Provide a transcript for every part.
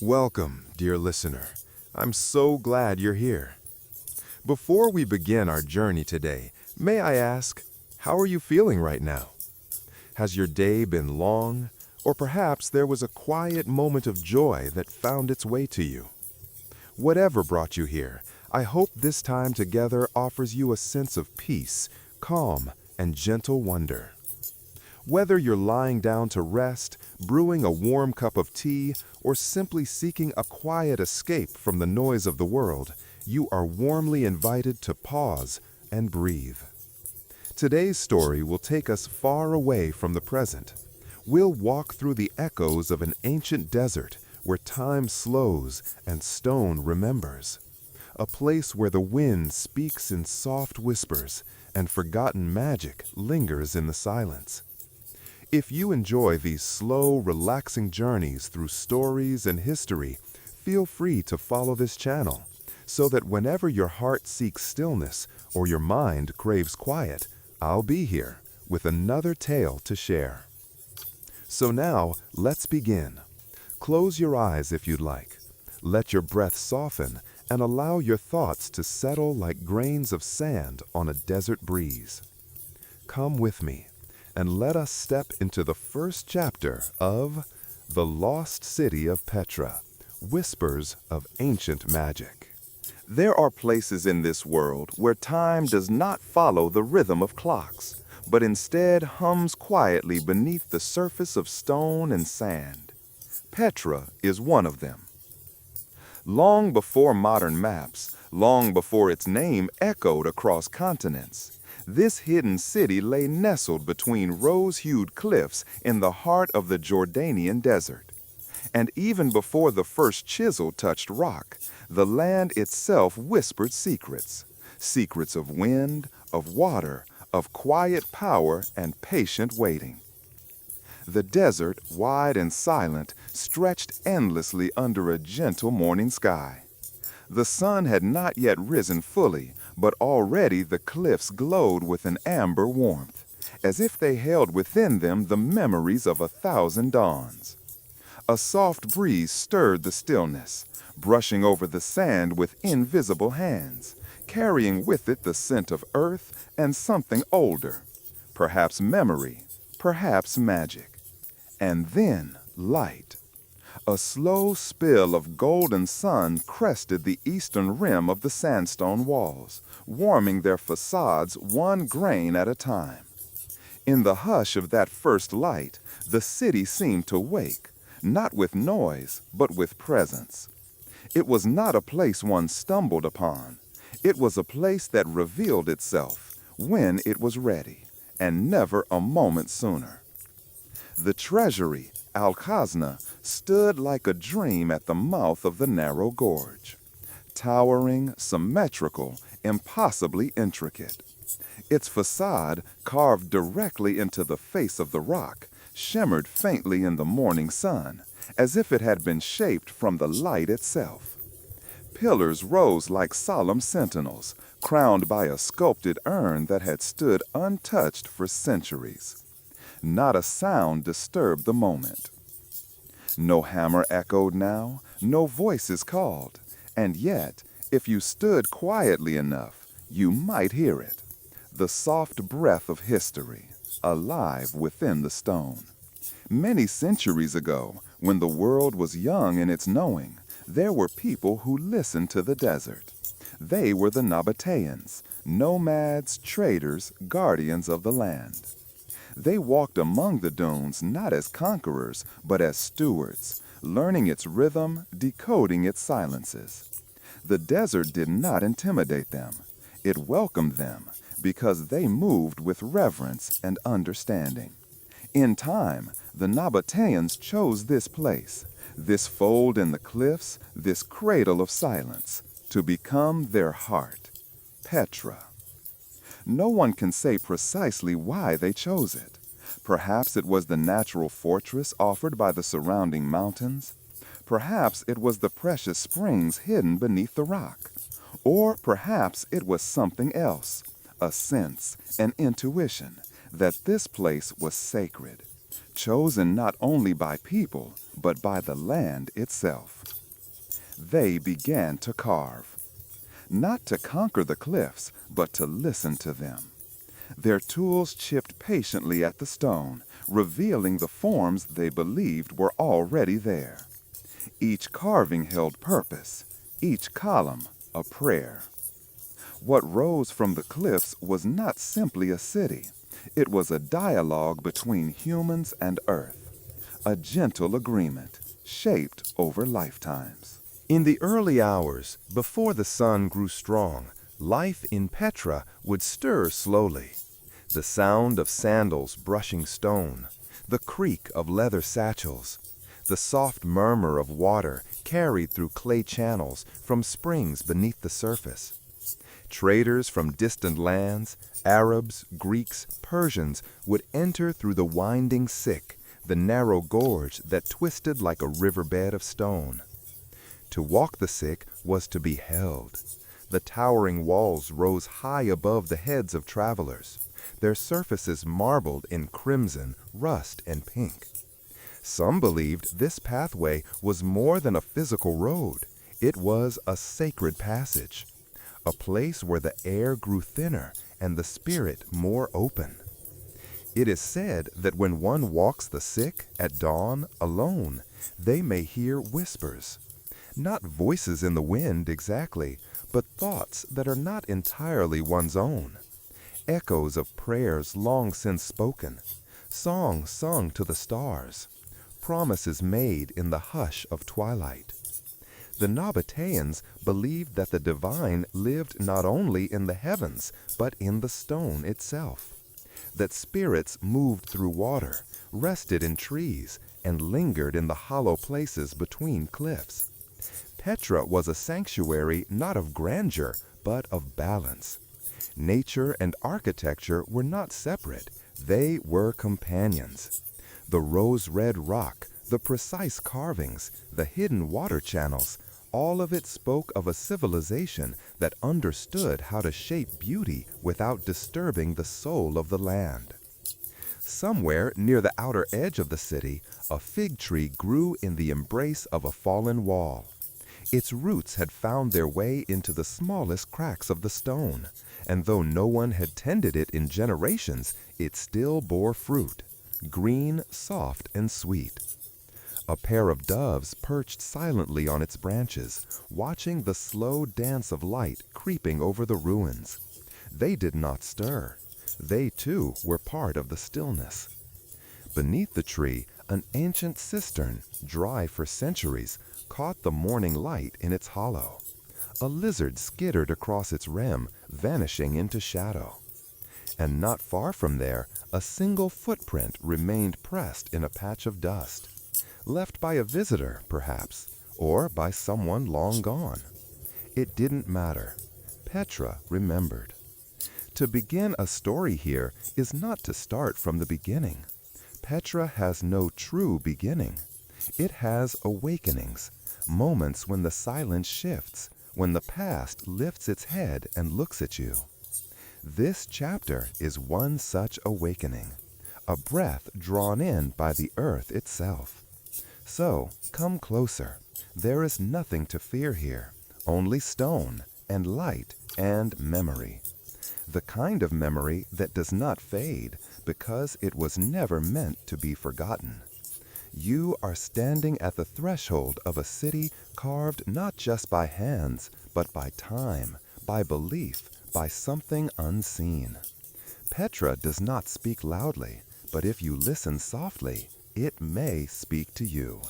Welcome, dear listener. I'm so glad you're here. Before we begin our journey today, may I ask, how are you feeling right now? Has your day been long, or perhaps there was a quiet moment of joy that found its way to you? Whatever brought you here, I hope this time together offers you a sense of peace, calm, and gentle wonder. Whether you're lying down to rest, brewing a warm cup of tea, or simply seeking a quiet escape from the noise of the world, you are warmly invited to pause and breathe. Today's story will take us far away from the present. We'll walk through the echoes of an ancient desert where time slows and stone remembers. A place where the wind speaks in soft whispers and forgotten magic lingers in the silence. If you enjoy these slow, relaxing journeys through stories and history, feel free to follow this channel so that whenever your heart seeks stillness or your mind craves quiet, I'll be here with another tale to share. So now, let's begin. Close your eyes if you'd like. Let your breath soften and allow your thoughts to settle like grains of sand on a desert breeze. Come with me, and let us step into the first chapter of The Lost City of Petra, Whispers of Ancient Magic. There are places in this world where time does not follow the rhythm of clocks, but instead hums quietly beneath the surface of stone and sand. Petra is one of them. Long before modern maps, long before its name echoed across continents, this hidden city lay nestled between rose-hued cliffs in the heart of the Jordanian desert. And even before the first chisel touched rock, the land itself whispered secrets. Secrets of wind, of water, of quiet power and patient waiting. The desert, wide and silent, stretched endlessly under a gentle morning sky. The sun had not yet risen fully, but already the cliffs glowed with an amber warmth, as if they held within them the memories of 1,000 dawns. A soft breeze stirred the stillness, brushing over the sand with invisible hands, carrying with it the scent of earth and something older, perhaps memory, perhaps magic. And then light. A slow spill of golden sun crested the eastern rim of the sandstone walls, warming their facades one grain at a time. In the hush of that first light, the city seemed to wake, not with noise, but with presence. It was not a place one stumbled upon. It was a place that revealed itself when it was ready, and never a moment sooner. The treasury, Al-Khazna, stood like a dream at the mouth of the narrow gorge. Towering, symmetrical, impossibly intricate. Its facade, carved directly into the face of the rock, shimmered faintly in the morning sun, as if it had been shaped from the light itself. Pillars rose like solemn sentinels, crowned by a sculpted urn that had stood untouched for centuries. Not a sound disturbed the moment. No hammer echoed now, no voices called, and yet, if you stood quietly enough, you might hear it. The soft breath of history, alive within the stone. Many centuries ago, when the world was young in its knowing, there were people who listened to the desert. They were the Nabateans, nomads, traders, guardians of the land. They walked among the dunes not as conquerors, but as stewards, learning its rhythm, decoding its silences. The desert did not intimidate them. It welcomed them because they moved with reverence and understanding. In time, the Nabateans chose this place, this fold in the cliffs, this cradle of silence, to become their heart, Petra. No one can say precisely why they chose it. Perhaps it was the natural fortress offered by the surrounding mountains. Perhaps it was the precious springs hidden beneath the rock. Or perhaps it was something else, a sense, an intuition, that this place was sacred, chosen not only by people, but by the land itself. They began to carve. Not to conquer the cliffs, but to listen to them. Their tools chipped patiently at the stone, revealing the forms they believed were already there. Each carving held purpose, each column a prayer. What rose from the cliffs was not simply a city. It was a dialogue between humans and earth, a gentle agreement shaped over lifetimes. In the early hours, before the sun grew strong, life in Petra would stir slowly. The sound of sandals brushing stone, the creak of leather satchels, the soft murmur of water carried through clay channels from springs beneath the surface. Traders from distant lands, Arabs, Greeks, Persians, would enter through the winding Sick, the narrow gorge that twisted like a riverbed of stone. To walk the Sick was to be held. The towering walls rose high above the heads of travelers, their surfaces marbled in crimson, rust, and pink. Some believed this pathway was more than a physical road. It was a sacred passage, a place where the air grew thinner and the spirit more open. It is said that when one walks the Sick at dawn alone, they may hear whispers. Not voices in the wind exactly, but thoughts that are not entirely one's own. Echoes of prayers long since spoken, songs sung to the stars, promises made in the hush of twilight. The Nabateans believed that the divine lived not only in the heavens, but in the stone itself. That spirits moved through water, rested in trees, and lingered in the hollow places between cliffs. Petra was a sanctuary not of grandeur, but of balance. Nature and architecture were not separate, they were companions. The rose-red rock, the precise carvings, the hidden water channels, all of it spoke of a civilization that understood how to shape beauty without disturbing the soul of the land. Somewhere near the outer edge of the city, a fig tree grew in the embrace of a fallen wall. Its roots had found their way into the smallest cracks of the stone, and though no one had tended it in generations, it still bore fruit, green, soft, and sweet. A pair of doves perched silently on its branches, watching the slow dance of light creeping over the ruins. They did not stir. They, too, were part of the stillness. Beneath the tree, an ancient cistern, dry for centuries, caught the morning light in its hollow. A lizard skittered across its rim, vanishing into shadow. And not far from there, a single footprint remained pressed in a patch of dust. Left by a visitor, perhaps, or by someone long gone. It didn't matter. Petra remembered. To begin a story here is not to start from the beginning. Petra has no true beginning. It has awakenings, moments when the silence shifts, when the past lifts its head and looks at you. This chapter is one such awakening, a breath drawn in by the earth itself. So, come closer. There is nothing to fear here, only stone and light and memory. The kind of memory that does not fade because it was never meant to be forgotten. You are standing at the threshold of a city carved not just by hands, but by time, by belief, by something unseen. Petra does not speak loudly, but if you listen softly, it may speak to you.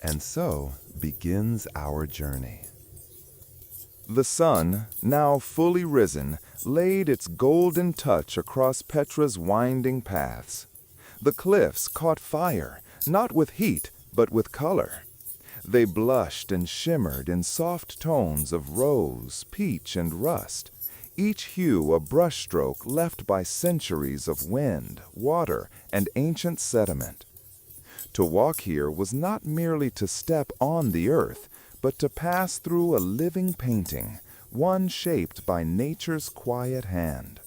And so begins our journey. The sun, now fully risen, laid its golden touch across Petra's winding paths. The cliffs caught fire, not with heat, but with color. They blushed and shimmered in soft tones of rose, peach, and rust, each hue a brushstroke left by centuries of wind, water, and ancient sediment. To walk here was not merely to step on the earth, but to pass through a living painting, one shaped by nature's quiet hand.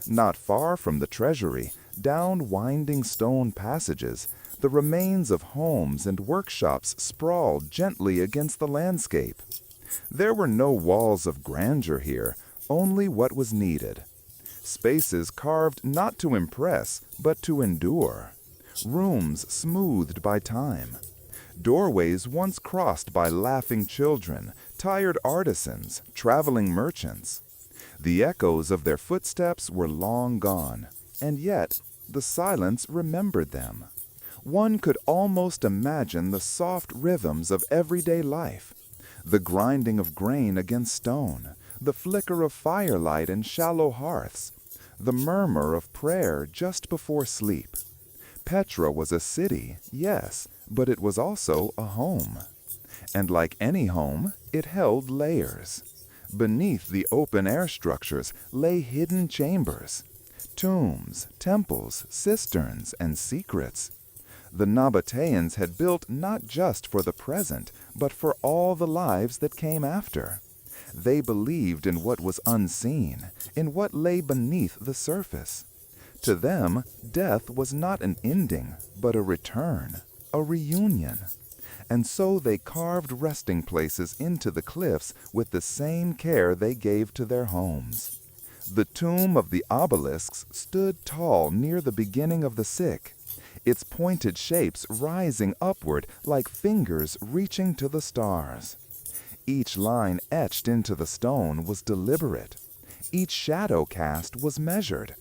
Not far from the treasury, down winding stone passages, The remains of homes and workshops sprawled gently against the landscape. There were no walls of grandeur here, only what was needed. Spaces carved not to impress, but to endure. Rooms smoothed by time. Doorways once crossed by laughing children, tired artisans, traveling merchants. The echoes of their footsteps were long gone, and yet the silence remembered them. One could almost imagine the soft rhythms of everyday life, the grinding of grain against stone, the flicker of firelight in shallow hearths, the murmur of prayer just before sleep. Petra was a city, yes, but it was also a home. And like any home, it held layers. Beneath the open-air structures lay hidden chambers, tombs, temples, cisterns, and secrets. The Nabateans had built not just for the present, but for all the lives that came after. They believed in what was unseen, in what lay beneath the surface. To them, death was not an ending, but a return, a reunion. And so they carved resting places into the cliffs with the same care they gave to their homes. The tomb of the obelisks stood tall near the beginning of the sick, its pointed shapes rising upward like fingers reaching to the stars. Each line etched into the stone was deliberate. Each shadow cast was measured.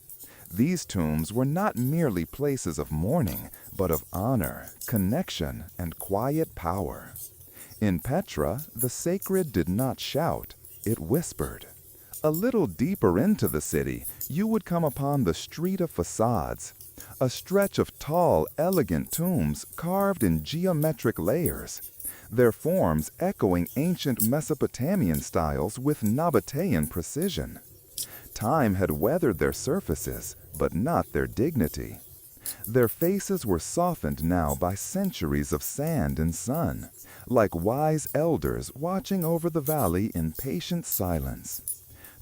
These tombs were not merely places of mourning, but of honor, connection, and quiet power. In Petra, the sacred did not shout, it whispered. A little deeper into the city, you would come upon the street of facades, a stretch of tall, elegant tombs carved in geometric layers, their forms echoing ancient Mesopotamian styles with Nabatean precision. Time had weathered their surfaces, but not their dignity. Their faces were softened now by centuries of sand and sun, like wise elders watching over the valley in patient silence.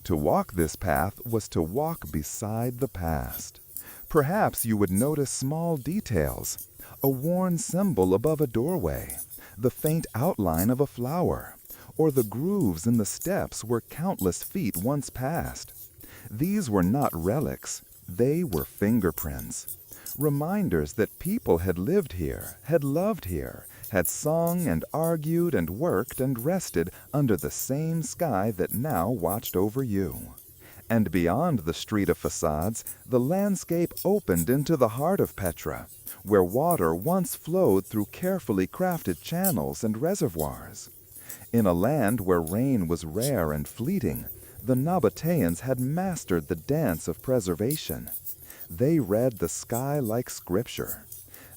To walk this path was to walk beside the past. Perhaps you would notice small details, a worn symbol above a doorway, the faint outline of a flower, or the grooves in the steps where countless feet once passed. These were not relics, they were fingerprints, reminders that people had lived here, had loved here, had sung and argued and worked and rested under the same sky that now watched over you. And beyond the street of facades, the landscape opened into the heart of Petra, where water once flowed through carefully crafted channels and reservoirs. In a land where rain was rare and fleeting, the Nabateans had mastered the dance of preservation. They read the sky like scripture.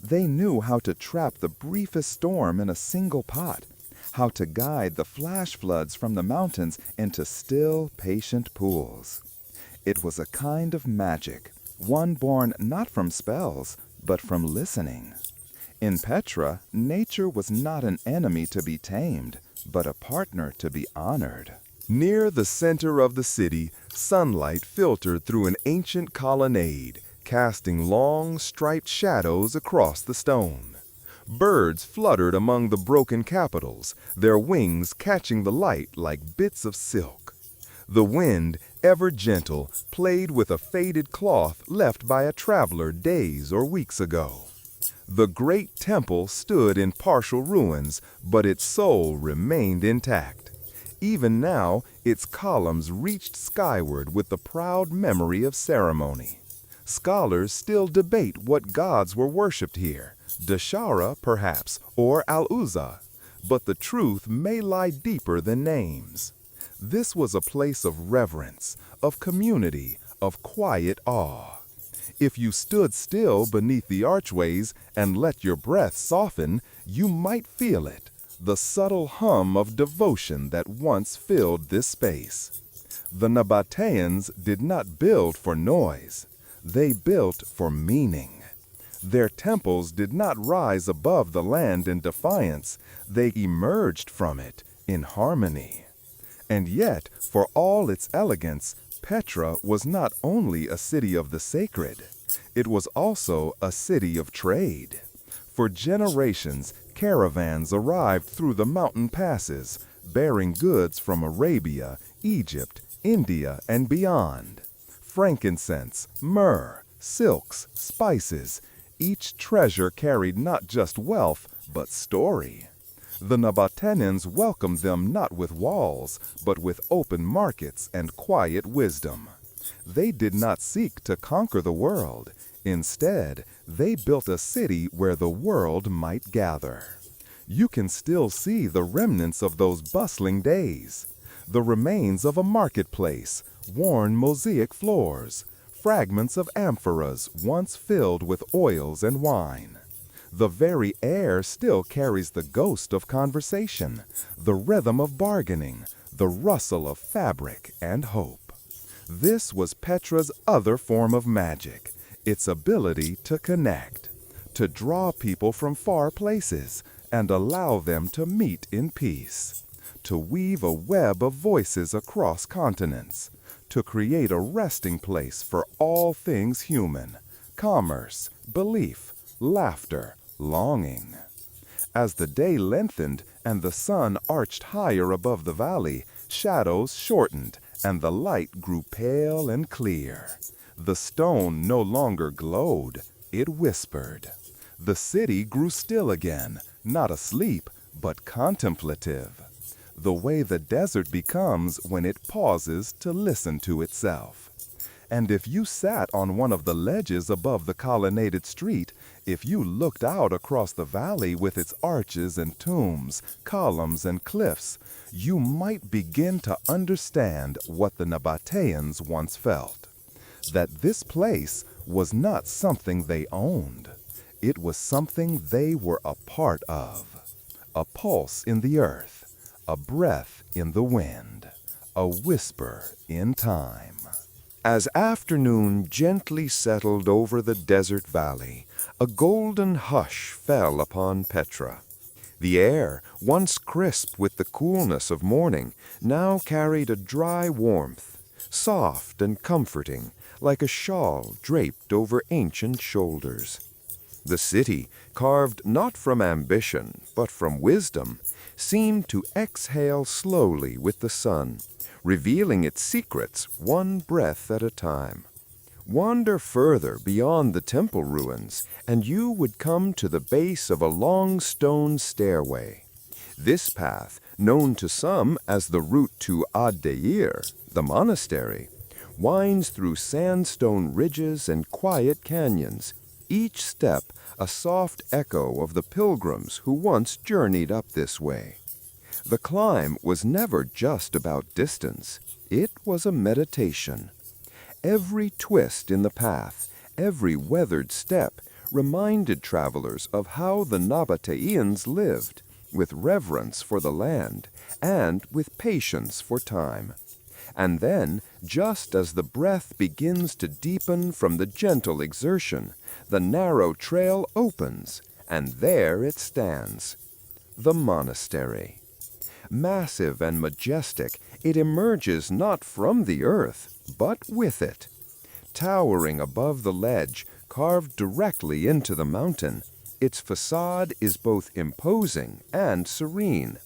They knew how to trap the briefest storm in a single pot, how to guide the flash floods from the mountains into still, patient pools. It was a kind of magic, one born not from spells, but from listening. In Petra, nature was not an enemy to be tamed, but a partner to be honored. Near the center of the city, sunlight filtered through an ancient colonnade, casting long, striped shadows across the stone. Birds fluttered among the broken capitals, their wings catching the light like bits of silk. The wind, ever gentle, played with a faded cloth left by a traveler days or weeks ago. The great temple stood in partial ruins, but its soul remained intact. Even now, its columns reached skyward with the proud memory of ceremony. Scholars still debate what gods were worshipped here, Dashara, perhaps, or Al-Uzza, but the truth may lie deeper than names. This was a place of reverence, of community, of quiet awe. If you stood still beneath the archways and let your breath soften, you might feel it, the subtle hum of devotion that once filled this space. The Nabateans did not build for noise. They built for meaning. Their temples did not rise above the land in defiance. They emerged from it in harmony. And yet, for all its elegance, Petra was not only a city of the sacred. It was also a city of trade. For generations, caravans arrived through the mountain passes, bearing goods from Arabia, Egypt, India, and beyond. Frankincense, myrrh, silks, spices, each treasure carried not just wealth, but story. The Nabateans welcomed them not with walls, but with open markets and quiet wisdom. They did not seek to conquer the world. Instead, they built a city where the world might gather. You can still see the remnants of those bustling days. The remains of a marketplace, worn mosaic floors, fragments of amphoras once filled with oils and wine. The very air still carries the ghost of conversation, the rhythm of bargaining, the rustle of fabric and hope. This was Petra's other form of magic, its ability to connect, to draw people from far places and allow them to meet in peace, to weave a web of voices across continents, to create a resting place for all things human, commerce, belief, laughter, longing. As the day lengthened and the sun arched higher above the valley, shadows shortened and the light grew pale and clear. The stone no longer glowed, it whispered. The city grew still again, not asleep, but contemplative. The way the desert becomes when it pauses to listen to itself. And if you sat on one of the ledges above the colonnaded street, if you looked out across the valley with its arches and tombs, columns and cliffs, you might begin to understand what the Nabateans once felt. That this place was not something they owned. It was something they were a part of. A pulse in the earth, a breath in the wind, a whisper in time. As afternoon gently settled over the desert valley, a golden hush fell upon Petra. The air, once crisp with the coolness of morning, now carried a dry warmth, soft and comforting, like a shawl draped over ancient shoulders. The city, carved not from ambition, but from wisdom, seemed to exhale slowly with the sun, revealing its secrets one breath at a time. Wander further beyond the temple ruins, and you would come to the base of a long stone stairway. This path, known to some as the route to Ad-Deir, the monastery, winds through sandstone ridges and quiet canyons, each step a soft echo of the pilgrims who once journeyed up this way. The climb was never just about distance. It was a meditation. Every twist in the path, every weathered step, reminded travelers of how the Nabateans lived, with reverence for the land and with patience for time. And then, just as the breath begins to deepen from the gentle exertion, the narrow trail opens, and there it stands, the monastery. Massive and majestic, it emerges not from the earth, but with it. Towering above the ledge, carved directly into the mountain, its facade is both imposing and serene.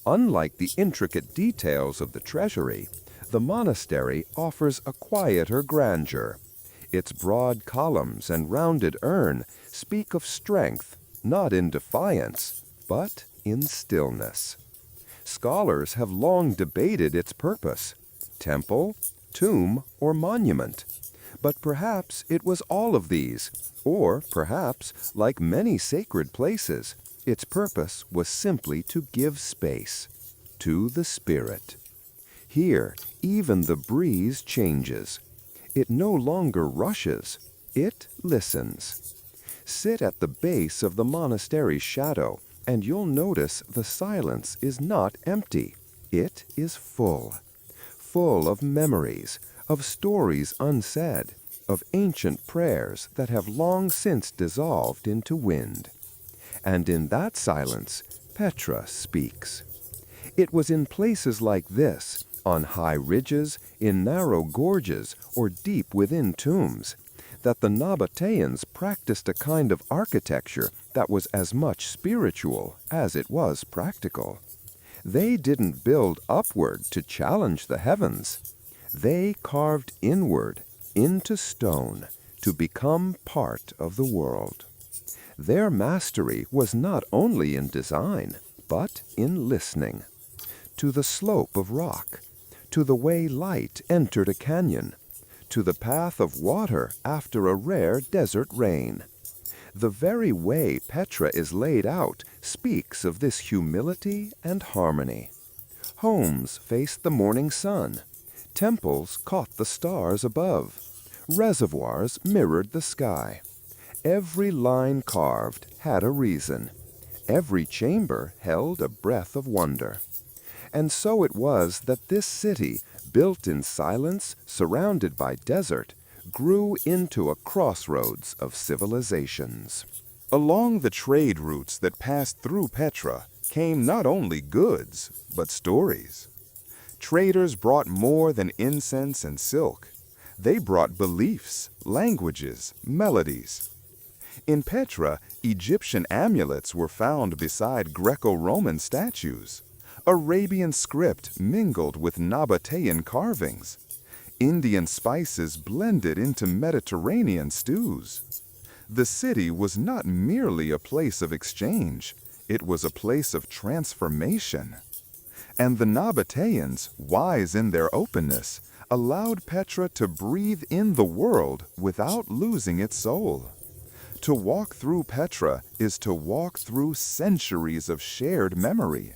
Unlike the intricate details of the treasury, the monastery offers a quieter grandeur. Its broad columns and rounded urn speak of strength, not in defiance, but in stillness. Scholars have long debated its purpose, temple, tomb, or monument. But perhaps it was all of these, or perhaps, like many sacred places, its purpose was simply to give space to the spirit. Here, even the breeze changes. It no longer rushes, it listens. Sit at the base of the monastery's shadow, and you'll notice the silence is not empty. It is full. Full of memories, of stories unsaid, of ancient prayers that have long since dissolved into wind. And in that silence, Petra speaks. It was in places like this, on high ridges, in narrow gorges, or deep within tombs, that the Nabateans practiced a kind of architecture that was as much spiritual as it was practical. They didn't build upward to challenge the heavens. They carved inward into stone to become part of the world. Their mastery was not only in design, but in listening. To the slope of rock, to the way light entered a canyon, to the path of water after a rare desert rain. The very way Petra is laid out speaks of this humility and harmony. Homes faced the morning sun. Temples caught the stars above. Reservoirs mirrored the sky. Every line carved had a reason. Every chamber held a breath of wonder. And so it was that this city, built in silence, surrounded by desert, grew into a crossroads of civilizations. Along the trade routes that passed through Petra came not only goods, but stories. Traders brought more than incense and silk. They brought beliefs, languages, melodies. In Petra, Egyptian amulets were found beside Greco-Roman statues. Arabian script mingled with Nabatean carvings. Indian spices blended into Mediterranean stews. The city was not merely a place of exchange, it was a place of transformation. And the Nabateans, wise in their openness, allowed Petra to breathe in the world without losing its soul. To walk through Petra is to walk through centuries of shared memory.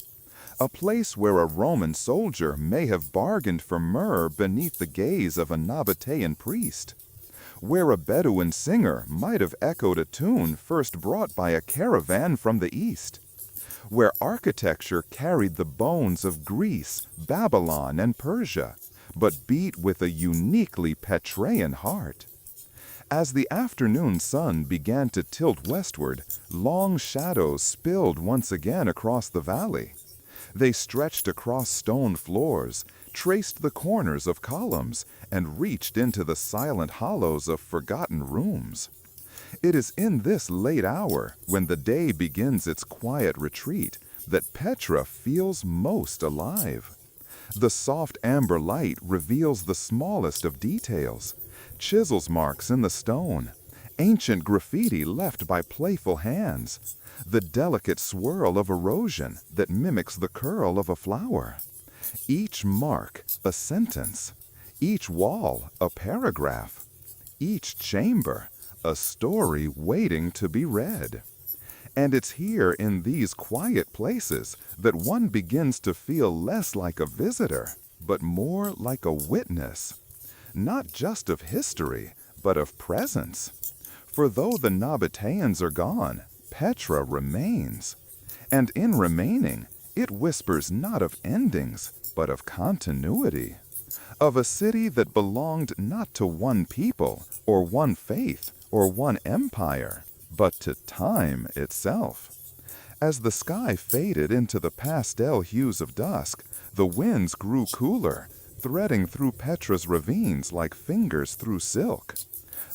A place where a Roman soldier may have bargained for myrrh beneath the gaze of a Nabatean priest. Where a Bedouin singer might have echoed a tune first brought by a caravan from the east. Where architecture carried the bones of Greece, Babylon, and Persia, but beat with a uniquely Petraean heart. As the afternoon sun began to tilt westward, long shadows spilled once again across the valley. They stretched across stone floors, traced the corners of columns, and reached into the silent hollows of forgotten rooms. It is in this late hour, when the day begins its quiet retreat, that Petra feels most alive. The soft amber light reveals the smallest of details, chisels marks in the stone, ancient graffiti left by playful hands, the delicate swirl of erosion that mimics the curl of a flower. Each mark a sentence, each wall a paragraph, each chamber a story waiting to be read. And it's here in these quiet places that one begins to feel less like a visitor, but more like a witness, not just of history, but of presence. For though the Nabateans are gone, Petra remains. And in remaining, it whispers not of endings, but of continuity. Of a city that belonged not to one people, or one faith, or one empire, but to time itself. As the sky faded into the pastel hues of dusk, the winds grew cooler, threading through Petra's ravines like fingers through silk.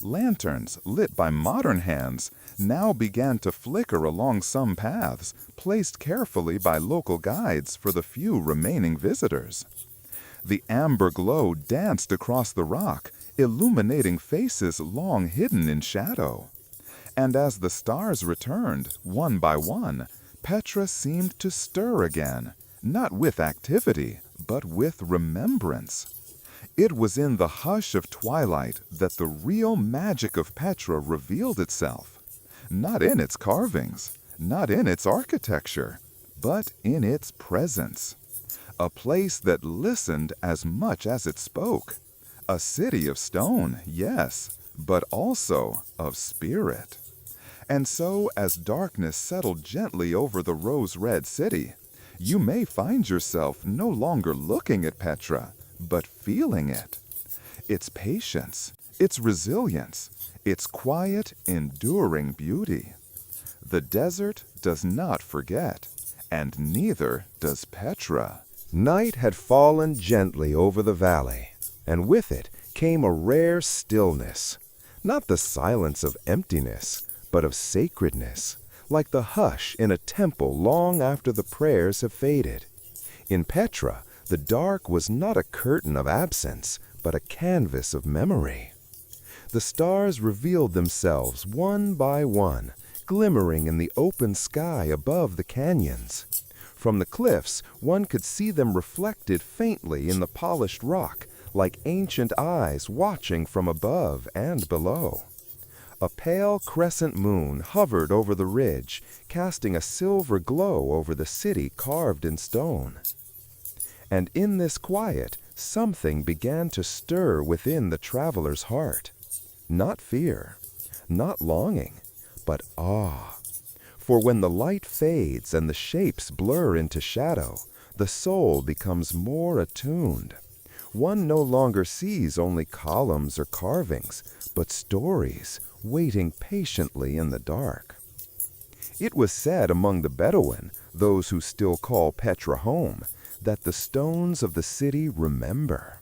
Lanterns, lit by modern hands, now began to flicker along some paths, placed carefully by local guides for the few remaining visitors. The amber glow danced across the rock, illuminating faces long hidden in shadow. And as the stars returned, one by one, Petra seemed to stir again, not with activity, but with remembrance. It was in the hush of twilight that the real magic of Petra revealed itself, not in its carvings, not in its architecture, but in its presence. A place that listened as much as it spoke. A city of stone, yes, but also of spirit. And so, as darkness settled gently over the rose-red city, you may find yourself no longer looking at Petra, but feeling it. Its patience, its resilience, its quiet, enduring beauty. The desert does not forget, and neither does Petra. Night had fallen gently over the valley, and with it came a rare stillness. Not the silence of emptiness, but of sacredness, like the hush in a temple long after the prayers have faded. In Petra, the dark was not a curtain of absence, but a canvas of memory. The stars revealed themselves one by one, glimmering in the open sky above the canyons. From the cliffs, one could see them reflected faintly in the polished rock, like ancient eyes watching from above and below. A pale crescent moon hovered over the ridge, casting a silver glow over the city carved in stone. And in this quiet, something began to stir within the traveler's heart. Not fear, not longing, but awe. For when the light fades and the shapes blur into shadow, the soul becomes more attuned. One no longer sees only columns or carvings, but stories waiting patiently in the dark. It was said among the Bedouin, those who still call Petra home, that the stones of the city remember,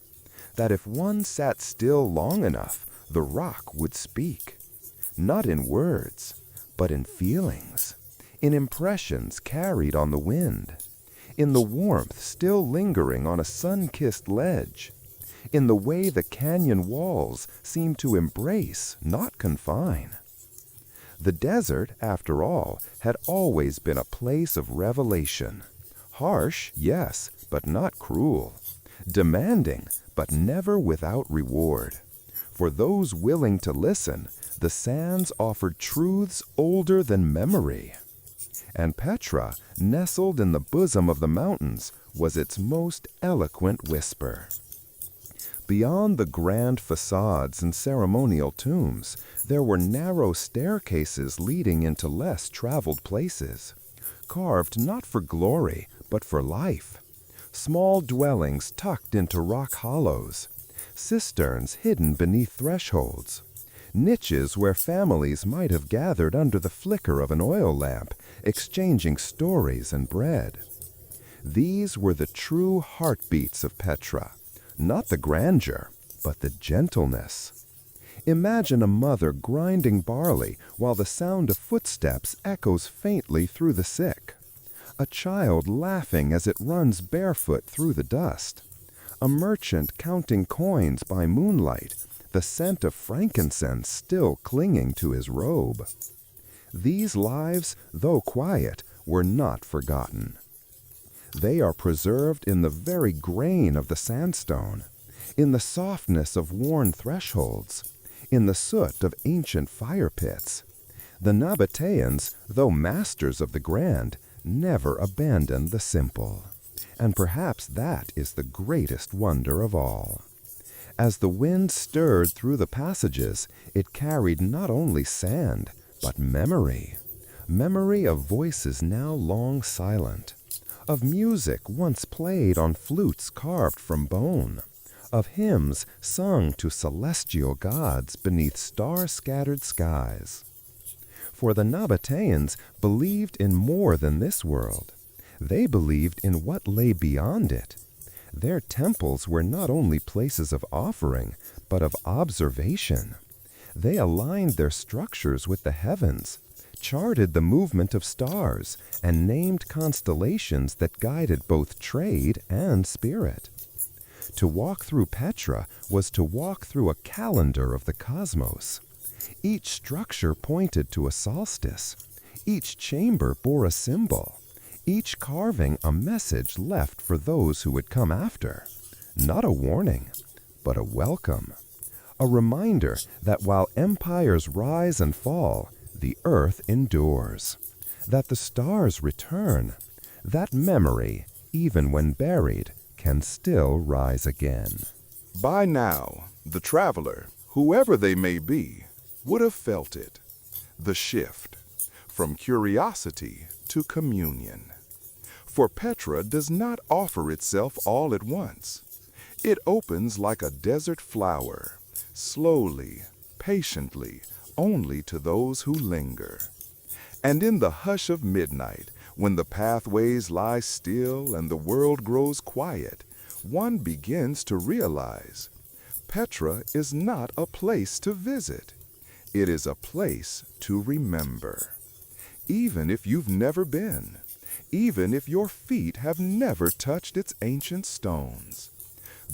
that if one sat still long enough, the rock would speak, not in words, but in feelings, in impressions carried on the wind, in the warmth still lingering on a sun-kissed ledge, in the way the canyon walls seem to embrace, not confine. The desert, after all, had always been a place of revelation. Harsh, yes, but not cruel. Demanding, but never without reward. For those willing to listen, the sands offered truths older than memory. And Petra, nestled in the bosom of the mountains, was its most eloquent whisper. Beyond the grand facades and ceremonial tombs, there were narrow staircases leading into less traveled places, carved not for glory, but for life. Small dwellings tucked into rock hollows, cisterns hidden beneath thresholds, niches where families might have gathered under the flicker of an oil lamp, exchanging stories and bread. These were the true heartbeats of Petra, not the grandeur, but the gentleness. Imagine a mother grinding barley while the sound of footsteps echoes faintly through the sick. A child laughing as it runs barefoot through the dust. A merchant counting coins by moonlight, the scent of frankincense still clinging to his robe. These lives, though quiet, were not forgotten. They are preserved in the very grain of the sandstone, in the softness of worn thresholds, in the soot of ancient fire pits. The Nabateans, though masters of the grand, never abandoned the simple. And perhaps that is the greatest wonder of all. As the wind stirred through the passages, it carried not only sand, but memory. Memory of voices now long silent, of music once played on flutes carved from bone, of hymns sung to celestial gods beneath star-scattered skies. For the Nabateans believed in more than this world. They believed in what lay beyond it. Their temples were not only places of offering, but of observation. They aligned their structures with the heavens, charted the movement of stars, and named constellations that guided both trade and spirit. To walk through Petra was to walk through a calendar of the cosmos. Each structure pointed to a solstice. Each chamber bore a symbol. Each carving a message left for those who would come after. Not a warning, but a welcome. A reminder that while empires rise and fall, the earth endures. That the stars return. That memory, even when buried, can still rise again. By now, the traveler, whoever they may be, would have felt it. The shift from curiosity to communion. For Petra does not offer itself all at once. It opens like a desert flower, slowly, patiently, only to those who linger. And in the hush of midnight, when the pathways lie still and the world grows quiet, one begins to realize Petra is not a place to visit. It is a place to remember. Even if you've never been, even if your feet have never touched its ancient stones.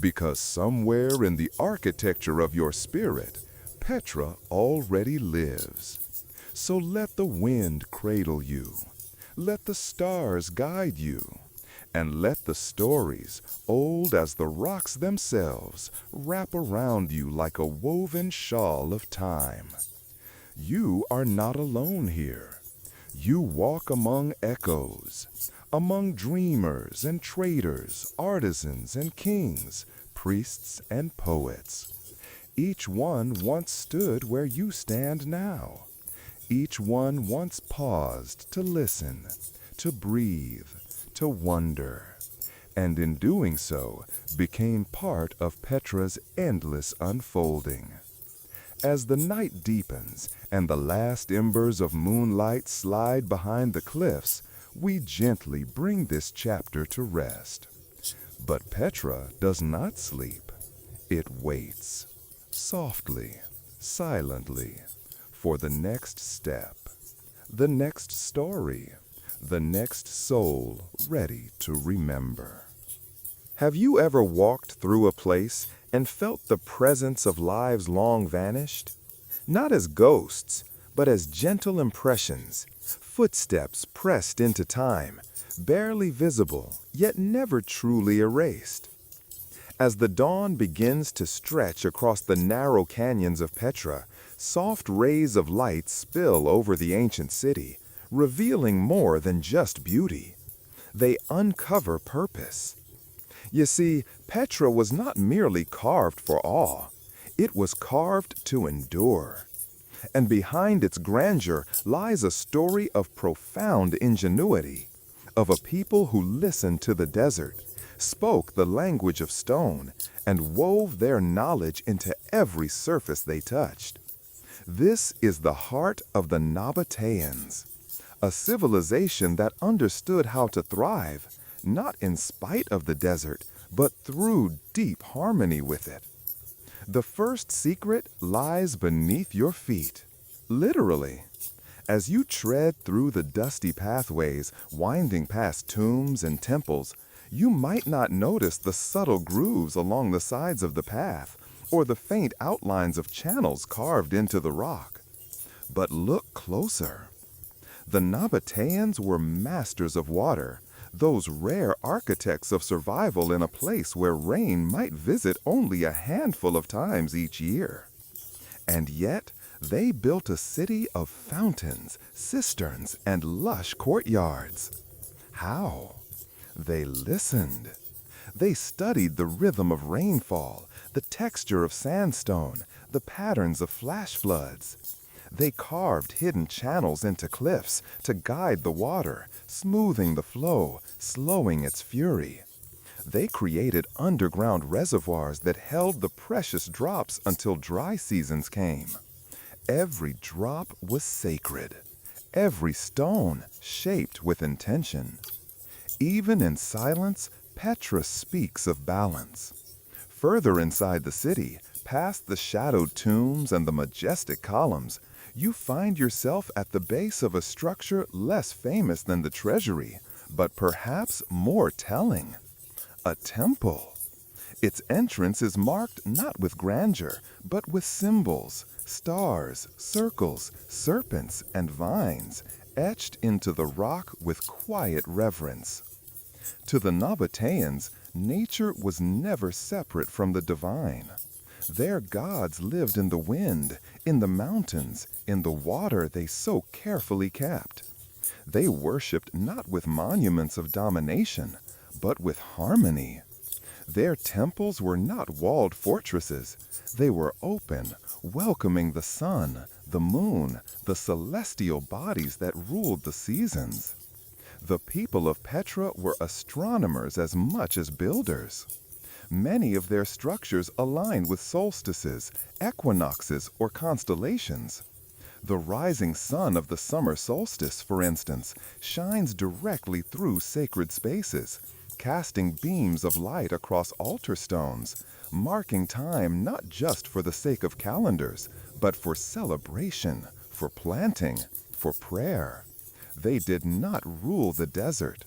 Because somewhere in the architecture of your spirit, Petra already lives. So let the wind cradle you, let the stars guide you, and let the stories, old as the rocks themselves, wrap around you like a woven shawl of time. You are not alone here. You walk among echoes, among dreamers and traders, artisans and kings, priests and poets. Each one once stood where you stand now. Each one once paused to listen, to breathe, to wonder, and in doing so became part of Petra's endless unfolding. As the night deepens and the last embers of moonlight slide behind the cliffs, we gently bring this chapter to rest. But Petra does not sleep. It waits, softly, silently, for the next step, the next story, the next soul ready to remember. Have you ever walked through a place and felt the presence of lives long vanished? Not as ghosts, but as gentle impressions, footsteps pressed into time, barely visible, yet never truly erased. As the dawn begins to stretch across the narrow canyons of Petra, soft rays of light spill over the ancient city, revealing more than just beauty. They uncover purpose. You see, Petra was not merely carved for awe. It was carved to endure. And behind its grandeur lies a story of profound ingenuity, of a people who listened to the desert, spoke the language of stone, and wove their knowledge into every surface they touched. This is the heart of the Nabateans, a civilization that understood how to thrive, not in spite of the desert, but through deep harmony with it. The first secret lies beneath your feet, literally. As you tread through the dusty pathways winding past tombs and temples, you might not notice the subtle grooves along the sides of the path or the faint outlines of channels carved into the rock. But look closer. The Nabateans were masters of water, those rare architects of survival in a place where rain might visit only a handful of times each year. And yet, they built a city of fountains, cisterns, and lush courtyards. How? They listened. They studied the rhythm of rainfall, the texture of sandstone, the patterns of flash floods. They carved hidden channels into cliffs to guide the water, smoothing the flow, slowing its fury. They created underground reservoirs that held the precious drops until dry seasons came. Every drop was sacred, every stone shaped with intention. Even in silence, Petra speaks of balance. Further inside the city, past the shadowed tombs and the majestic columns, you find yourself at the base of a structure less famous than the treasury, but perhaps more telling. A temple. Its entrance is marked not with grandeur, but with symbols, stars, circles, serpents, and vines, etched into the rock with quiet reverence. To the Nabateans, nature was never separate from the divine. Their gods lived in the wind, in the mountains, in the water they so carefully kept. They worshipped not with monuments of domination, but with harmony. Their temples were not walled fortresses. They were open, welcoming the sun, the moon, the celestial bodies that ruled the seasons. The people of Petra were astronomers as much as builders. Many of their structures aligned with solstices, equinoxes, or constellations. The rising sun of the summer solstice, for instance, shines directly through sacred spaces, casting beams of light across altar stones, marking time not just for the sake of calendars, but for celebration, for planting, for prayer. They did not rule the desert.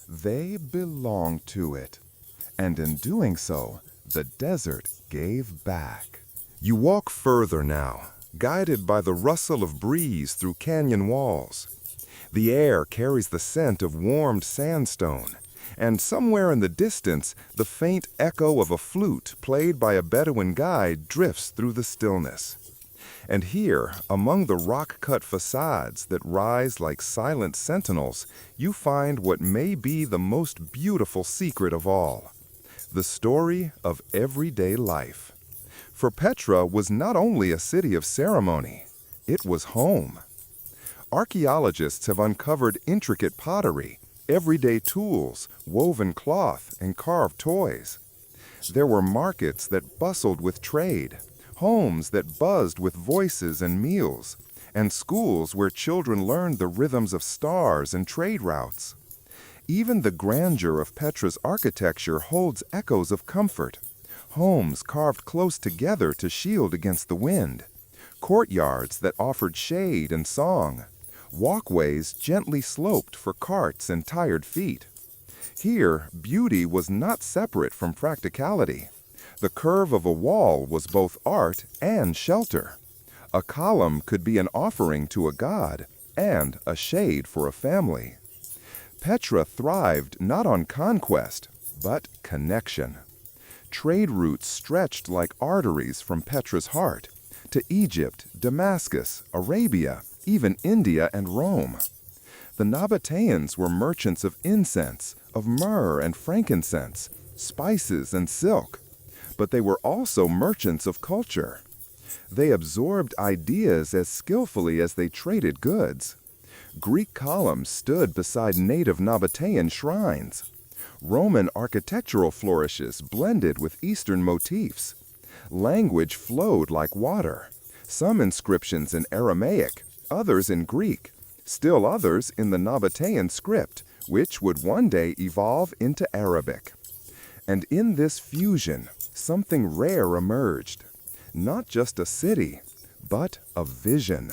They belonged to it. And in doing so, the desert gave back. You walk further now, guided by the rustle of breeze through canyon walls. The air carries the scent of warmed sandstone, and somewhere in the distance, the faint echo of a flute played by a Bedouin guide drifts through the stillness. And here, among the rock-cut facades that rise like silent sentinels, you find what may be the most beautiful secret of all: the story of everyday life. For Petra was not only a city of ceremony, it was home. Archaeologists have uncovered intricate pottery, everyday tools, woven cloth, and carved toys. There were markets that bustled with trade, homes that buzzed with voices and meals, and schools where children learned the rhythms of stars and trade routes. Even the grandeur of Petra's architecture holds echoes of comfort. Homes carved close together to shield against the wind, courtyards that offered shade and song, walkways gently sloped for carts and tired feet. Here, beauty was not separate from practicality. The curve of a wall was both art and shelter. A column could be an offering to a god and a shade for a family. Petra thrived not on conquest, but connection. Trade routes stretched like arteries from Petra's heart to Egypt, Damascus, Arabia, even India and Rome. The Nabateans were merchants of incense, of myrrh and frankincense, spices and silk, but they were also merchants of culture. They absorbed ideas as skillfully as they traded goods. Greek columns stood beside native Nabatean shrines. Roman architectural flourishes blended with Eastern motifs. Language flowed like water, some inscriptions in Aramaic, others in Greek, still others in the Nabatean script, which would one day evolve into Arabic. And in this fusion, something rare emerged. Not just a city, but a vision.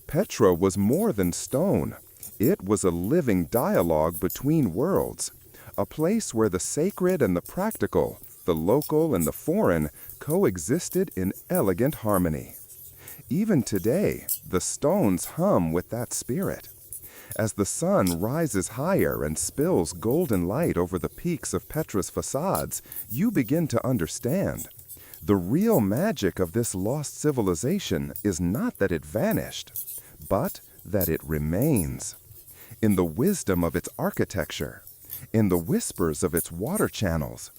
Petra was more than stone. It was a living dialogue between worlds, a place where the sacred and the practical, the local and the foreign, coexisted in elegant harmony. Even today, the stones hum with that spirit. As the sun rises higher and spills golden light over the peaks of Petra's facades, you begin to understand. The real magic of this lost civilization is not that it vanished, but that it remains. In the wisdom of its architecture, in the whispers of its water channels,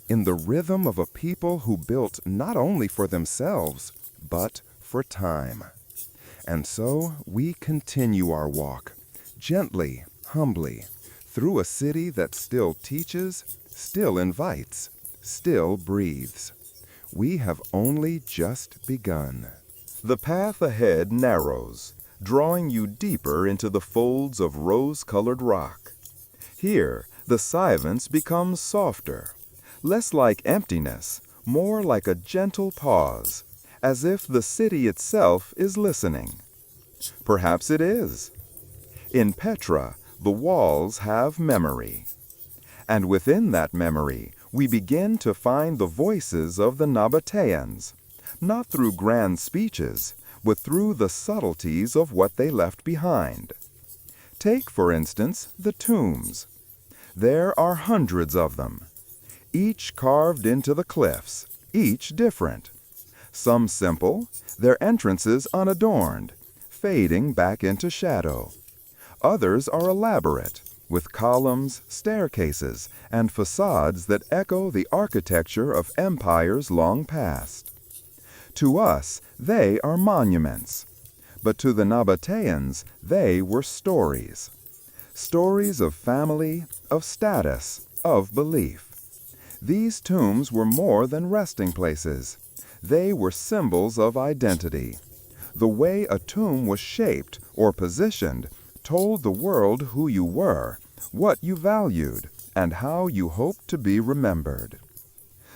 in the rhythm of a people who built not only for themselves, but for time. And so we continue our walk, gently, humbly, through a city that still teaches, still invites, still breathes. We have only just begun. The path ahead narrows, drawing you deeper into the folds of rose-colored rock. Here, the silence becomes softer, less like emptiness, more like a gentle pause, as if the city itself is listening. Perhaps it is. In Petra, the walls have memory. And within that memory, we begin to find the voices of the Nabateans, not through grand speeches, but through the subtleties of what they left behind. Take, for instance, the tombs. There are hundreds of them, each carved into the cliffs, each different. Some simple, their entrances unadorned, fading back into shadow. Others are elaborate, with columns, staircases, and facades that echo the architecture of empires long past. To us, they are monuments, but to the Nabateans, they were stories. Stories of family, of status, of belief. These tombs were more than resting places. They were symbols of identity. The way a tomb was shaped or positioned told the world who you were, what you valued, and how you hoped to be remembered.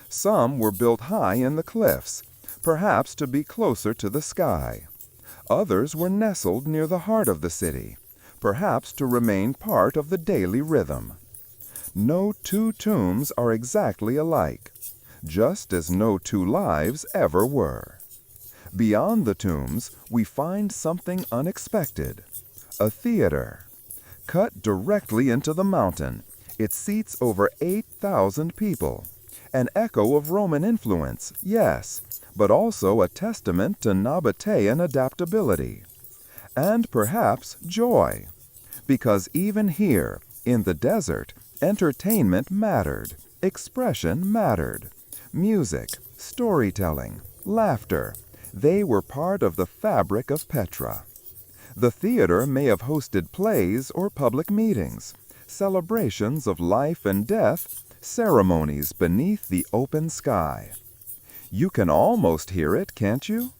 Some were built high in the cliffs, perhaps to be closer to the sky. Others were nestled near the heart of the city, perhaps to remain part of the daily rhythm. No two tombs are exactly alike, just as no two lives ever were. Beyond the tombs, we find something unexpected, a theater. Cut directly into the mountain, it seats over 8,000 people. An echo of Roman influence, yes, but also a testament to Nabatean adaptability. And perhaps joy, because even here, in the desert, entertainment mattered, expression mattered. Music, storytelling, laughter, they were part of the fabric of Petra. The theater may have hosted plays or public meetings, celebrations of life and death, ceremonies beneath the open sky. You can almost hear it, can't you?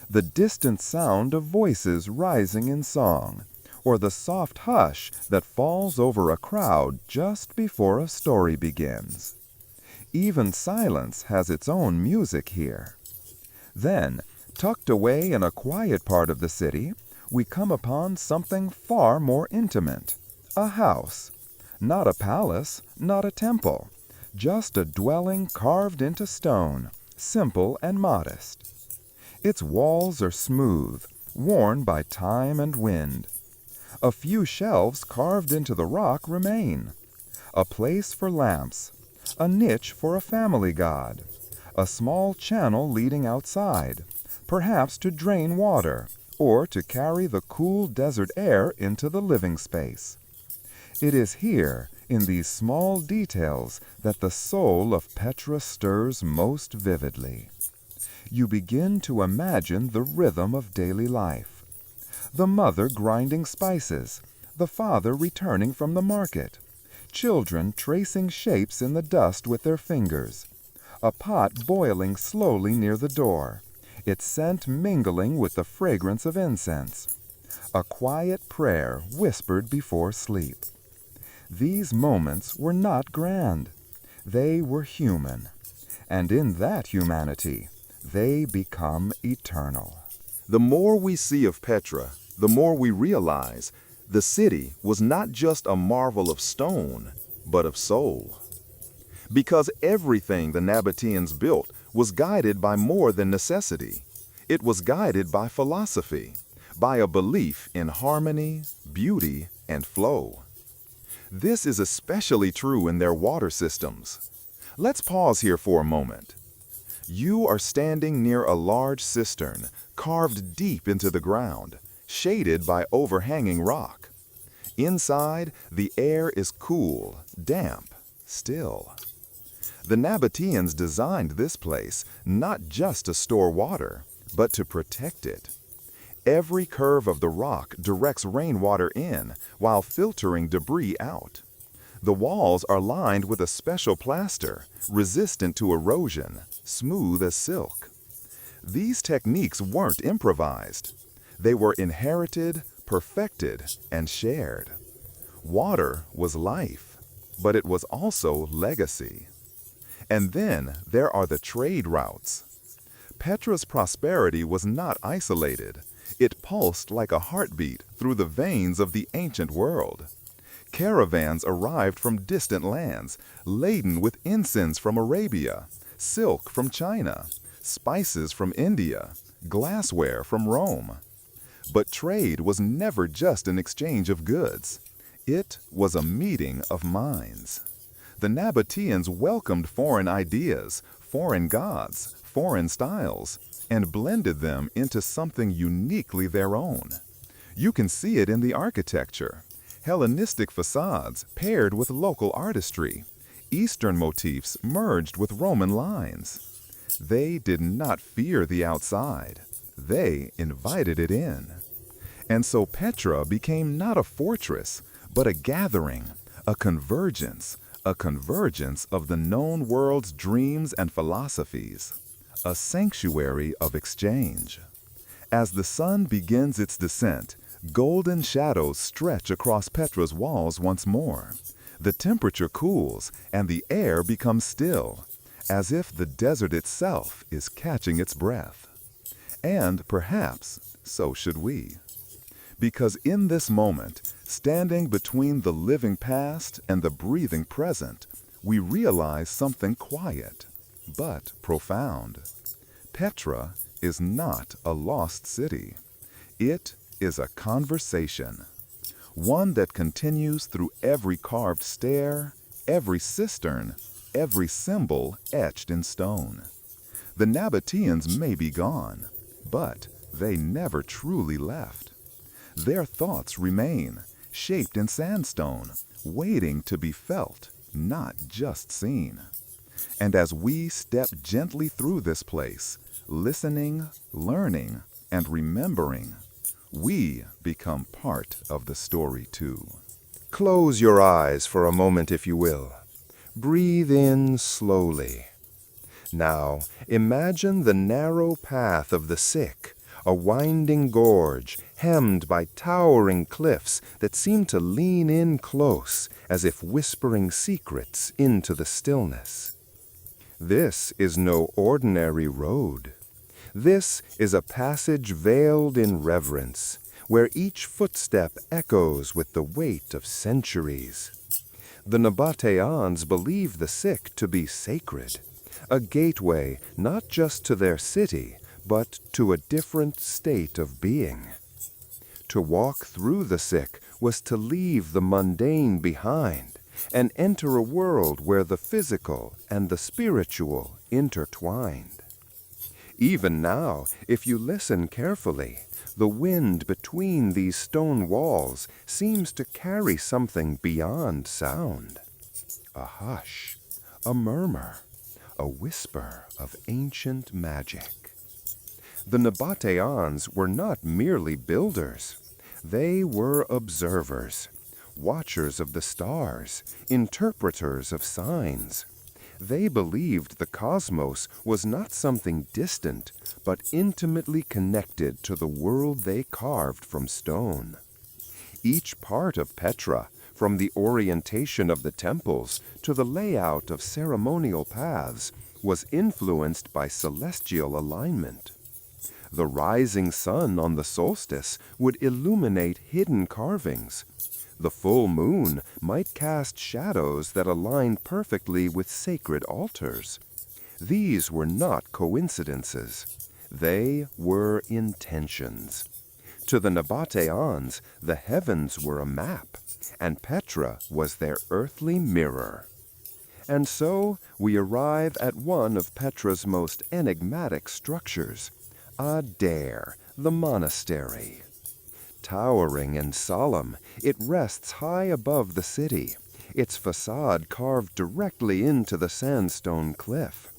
The distant sound of voices rising in song, or the soft hush that falls over a crowd just before a story begins. Even silence has its own music here. Then, tucked away in a quiet part of the city, we come upon something far more intimate, a house. Not a palace, not a temple, just a dwelling carved into stone, simple and modest. Its walls are smooth, worn by time and wind. A few shelves carved into the rock remain. A place for lamps, a niche for a family god, a small channel leading outside, perhaps to drain water or to carry the cool desert air into the living space. It is here, in these small details, that the soul of Petra stirs most vividly. You begin to imagine the rhythm of daily life. The mother grinding spices, the father returning from the market, children tracing shapes in the dust with their fingers, a pot boiling slowly near the door, its scent mingling with the fragrance of incense, a quiet prayer whispered before sleep. These moments were not grand. They were human. And in that humanity, they become eternal. The more we see of Petra, the more we realize the city was not just a marvel of stone, but of soul. Because everything the Nabateans built was guided by more than necessity. It was guided by philosophy, by a belief in harmony, beauty, and flow. This is especially true in their water systems. Let's pause here for a moment. You are standing near a large cistern carved deep into the ground, shaded by overhanging rock. Inside, the air is cool, damp, still. The Nabateans designed this place not just to store water, but to protect it. Every curve of the rock directs rainwater in while filtering debris out. The walls are lined with a special plaster, resistant to erosion, smooth as silk. These techniques weren't improvised. They were inherited, perfected, and shared. Water was life, but it was also legacy. And then there are the trade routes. Petra's prosperity was not isolated. It pulsed like a heartbeat through the veins of the ancient world. Caravans arrived from distant lands, laden with incense from Arabia, silk from China, spices from India, glassware from Rome. But trade was never just an exchange of goods. It was a meeting of minds. The Nabateans welcomed foreign ideas, foreign gods, foreign styles, and blended them into something uniquely their own. You can see it in the architecture. Hellenistic facades paired with local artistry, Eastern motifs merged with Roman lines. They did not fear the outside. They invited it in. And so Petra became not a fortress, but a gathering, a convergence of the known world's dreams and philosophies, a sanctuary of exchange. As the sun begins its descent, golden shadows stretch across Petra's walls once more. The temperature cools and the air becomes still, as if the desert itself is catching its breath. And perhaps so should we. Because in this moment, standing between the living past and the breathing present, we realize something quiet, but profound. Petra is not a lost city. It is a conversation, one that continues through every carved stair, every cistern, every symbol etched in stone. The Nabateans may be gone, but they never truly left. Their thoughts remain, shaped in sandstone, waiting to be felt, not just seen. And as we step gently through this place, listening, learning, and remembering, we become part of the story too. Close your eyes for a moment if you will. Breathe in slowly. Now, imagine the narrow path of the sick, a winding gorge hemmed by towering cliffs that seem to lean in close as if whispering secrets into the stillness. This is no ordinary road. This is a passage veiled in reverence, where each footstep echoes with the weight of centuries. The Nabateans believe the sick to be sacred, a gateway not just to their city, but to a different state of being. To walk through the sick was to leave the mundane behind and enter a world where the physical and the spiritual intertwined. Even now, if you listen carefully, the wind between these stone walls seems to carry something beyond sound. A hush, a murmur, a whisper of ancient magic. The Nabateans were not merely builders. They were observers, watchers of the stars, interpreters of signs. They believed the cosmos was not something distant, but intimately connected to the world they carved from stone. Each part of Petra, from the orientation of the temples to the layout of ceremonial paths, was influenced by celestial alignment. The rising sun on the solstice would illuminate hidden carvings. The full moon might cast shadows that aligned perfectly with sacred altars. These were not coincidences. They were intentions. To the Nabateans, the heavens were a map, and Petra was their earthly mirror. And so we arrive at one of Petra's most enigmatic structures, Adair, the monastery. Towering and solemn, it rests high above the city, its facade carved directly into the sandstone cliff.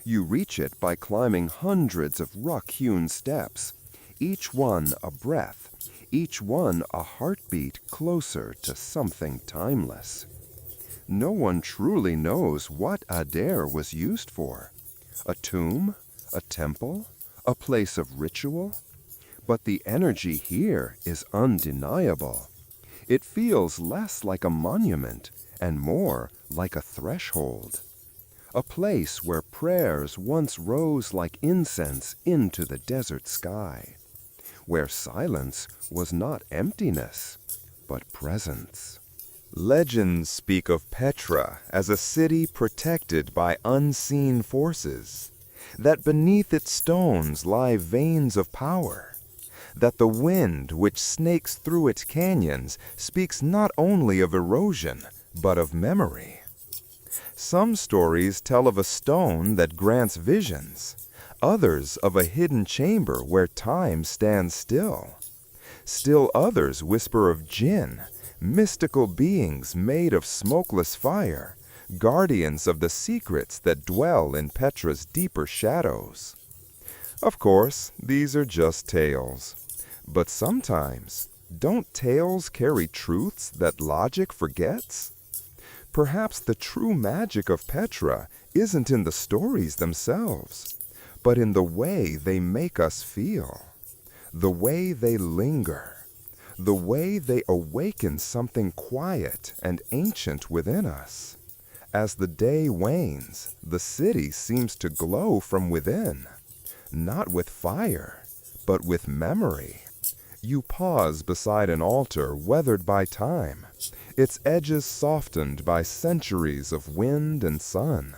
You reach it by climbing hundreds of rock-hewn steps, each one a breath, each one a heartbeat closer to something timeless. No one truly knows what Adair was used for. A tomb? A temple? A place of ritual? But the energy here is undeniable. It feels less like a monument and more like a threshold. A place where prayers once rose like incense into the desert sky. Where silence was not emptiness, but presence. Legends speak of Petra as a city protected by unseen forces, that beneath its stones lie veins of power, that the wind which snakes through its canyons speaks not only of erosion, but of memory. Some stories tell of a stone that grants visions, others of a hidden chamber where time stands still. Still others whisper of jinn, mystical beings made of smokeless fire, guardians of the secrets that dwell in Petra's deeper shadows. Of course, these are just tales. But sometimes, don't tales carry truths that logic forgets? Perhaps the true magic of Petra isn't in the stories themselves, but in the way they make us feel, the way they linger, the way they awaken something quiet and ancient within us. As the day wanes, the city seems to glow from within, not with fire, but with memory. You pause beside an altar weathered by time, its edges softened by centuries of wind and sun.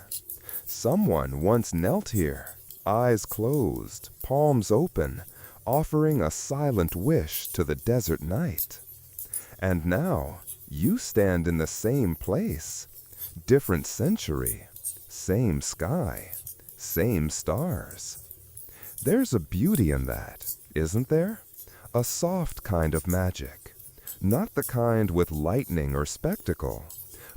Someone once knelt here, eyes closed, palms open, offering a silent wish to the desert night. And now, you stand in the same place, different century, same sky, same stars. There's a beauty in that, isn't there? A soft kind of magic. Not the kind with lightning or spectacle,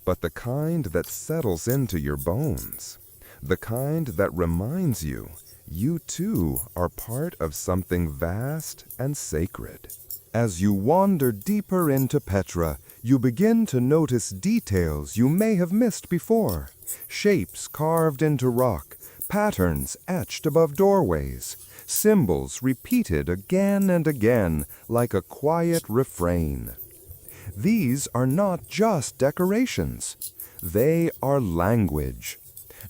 but the kind that settles into your bones. The kind that reminds you, you too are part of something vast and sacred. As you wander deeper into Petra, you begin to notice details you may have missed before. Shapes carved into rock, patterns etched above doorways, symbols repeated again and again like a quiet refrain. These are not just decorations. They are language,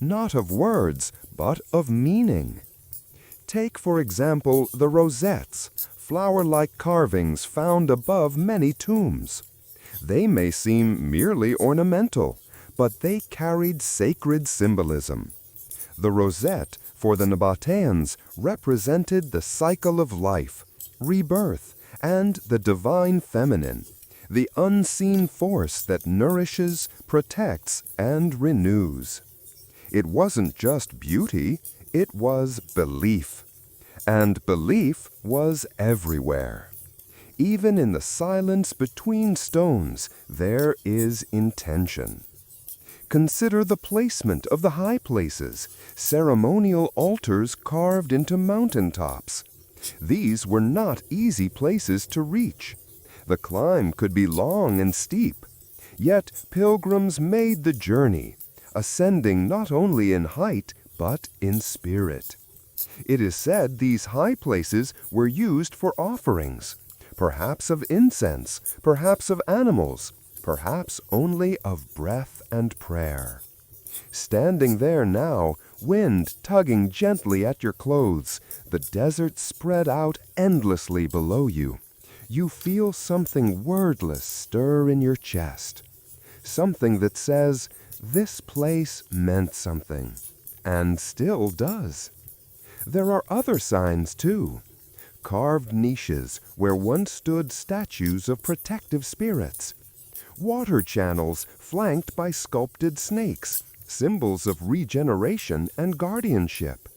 not of words, but of meaning. Take, for example, the rosettes, flower-like carvings found above many tombs. They may seem merely ornamental, but they carried sacred symbolism. The rosette, for the Nabateans, represented the cycle of life, rebirth, and the divine feminine, the unseen force that nourishes, protects, and renews. It wasn't just beauty, it was belief. And belief was everywhere. Even in the silence between stones, there is intention. Consider the placement of the high places, ceremonial altars carved into mountaintops. These were not easy places to reach. The climb could be long and steep. Yet pilgrims made the journey, ascending not only in height, but in spirit. It is said these high places were used for offerings, perhaps of incense, perhaps of animals, perhaps only of breath and prayer. Standing there now, wind tugging gently at your clothes, the desert spread out endlessly below you, you feel something wordless stir in your chest. Something that says, this place meant something, and still does. There are other signs, too. Carved niches where once stood statues of protective spirits. Water channels flanked by sculpted snakes, symbols of regeneration and guardianship.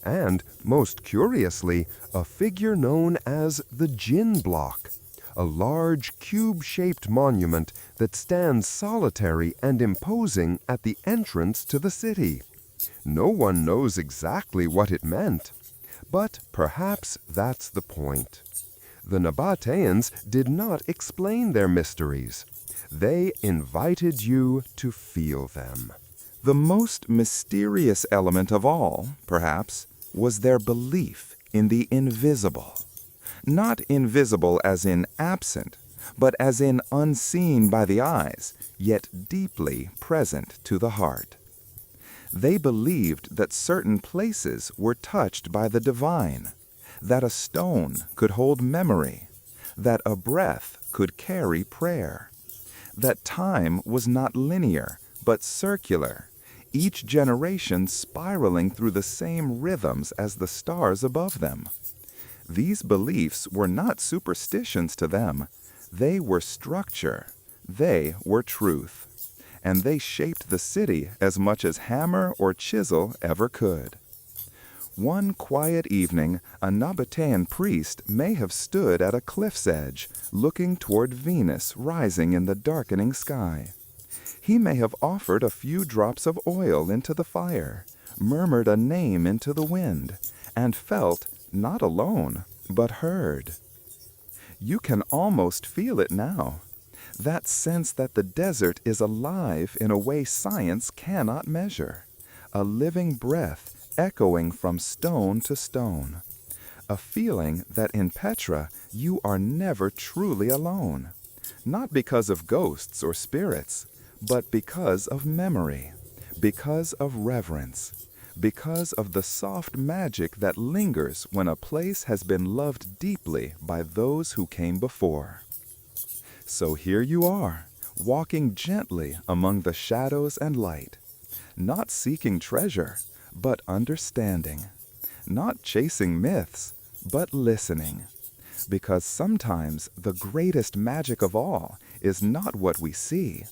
And, most curiously, a figure known as the Jinn Block, a large cube-shaped monument that stands solitary and imposing at the entrance to the city. No one knows exactly what it meant, but perhaps that's the point. The Nabateans did not explain their mysteries. They invited you to feel them. The most mysterious element of all, perhaps, was their belief in the invisible. Not invisible as in absent, but as in unseen by the eyes, yet deeply present to the heart. They believed that certain places were touched by the divine, that a stone could hold memory, that a breath could carry prayer, that time was not linear, but circular, each generation spiraling through the same rhythms as the stars above them. These beliefs were not superstitions to them. They were structure. They were truth. And they shaped the city as much as hammer or chisel ever could. One quiet evening, a Nabatean priest may have stood at a cliff's edge, looking toward Venus rising in the darkening sky. He may have offered a few drops of oil into the fire, murmured a name into the wind, and felt not alone, but heard. You can almost feel it now. That sense that the desert is alive in a way science cannot measure. A living breath echoing from stone to stone. A feeling that in Petra you are never truly alone. Not because of ghosts or spirits, but because of memory, because of reverence, because of the soft magic that lingers when a place has been loved deeply by those who came before. So here you are, walking gently among the shadows and light, not seeking treasure, but understanding, not chasing myths, but listening. Because sometimes the greatest magic of all is not what we see,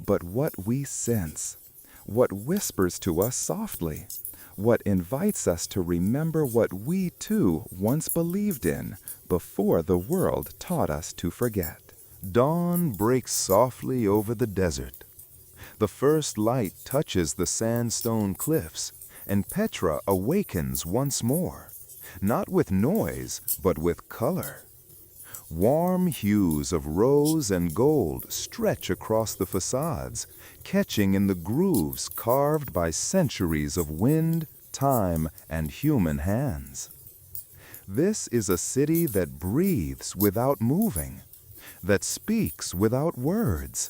but what we sense, what whispers to us softly, what invites us to remember what we too once believed in before the world taught us to forget. Dawn breaks softly over the desert. The first light touches the sandstone cliffs, and Petra awakens once more, not with noise, but with color. Warm hues of rose and gold stretch across the facades, catching in the grooves carved by centuries of wind, time, and human hands. This is a city that breathes without moving, that speaks without words,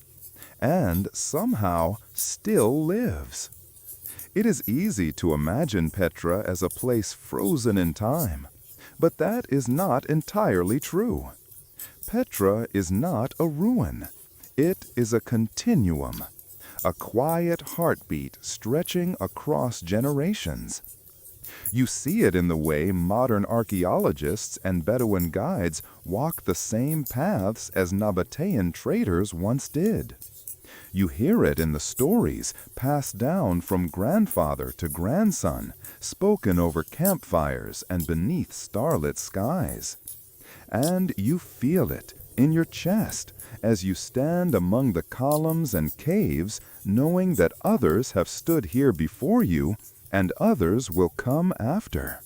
and somehow still lives. It is easy to imagine Petra as a place frozen in time, but that is not entirely true. Petra is not a ruin. It is a continuum, a quiet heartbeat stretching across generations. You see it in the way modern archaeologists and Bedouin guides walk the same paths as Nabatean traders once did. You hear it in the stories passed down from grandfather to grandson, spoken over campfires and beneath starlit skies. And you feel it in your chest as you stand among the columns and caves, knowing that others have stood here before you and others will come after.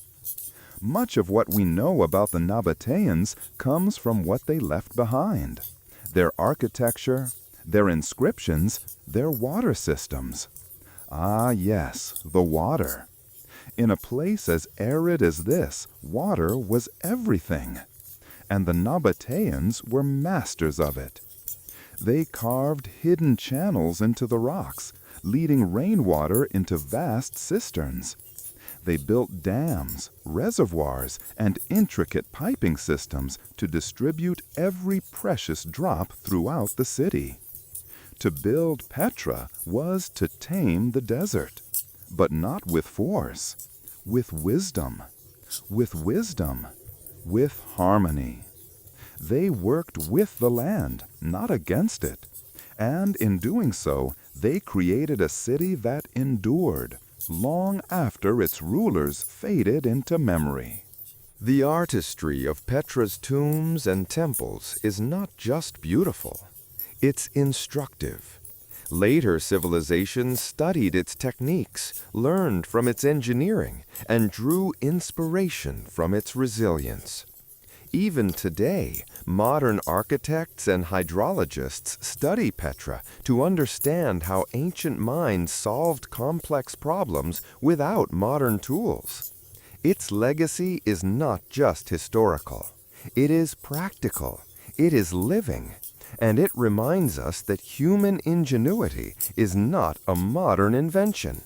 Much of what we know about the Nabateans comes from what they left behind: their architecture, their inscriptions, their water systems. Ah, yes, the water. In a place as arid as this, water was everything. And the Nabateans were masters of it. They carved hidden channels into the rocks, leading rainwater into vast cisterns. They built dams, reservoirs, and intricate piping systems to distribute every precious drop throughout the city. To build Petra was to tame the desert, but not with force, with wisdom, with harmony. They worked with the land, not against it, and in doing so, they created a city that endured long after its rulers faded into memory. The artistry of Petra's tombs and temples is not just beautiful, it's instructive. Later civilizations studied its techniques, learned from its engineering, and drew inspiration from its resilience. Even today, modern architects and hydrologists study Petra to understand how ancient minds solved complex problems without modern tools. Its legacy is not just historical. It is practical. It is living. And it reminds us that human ingenuity is not a modern invention.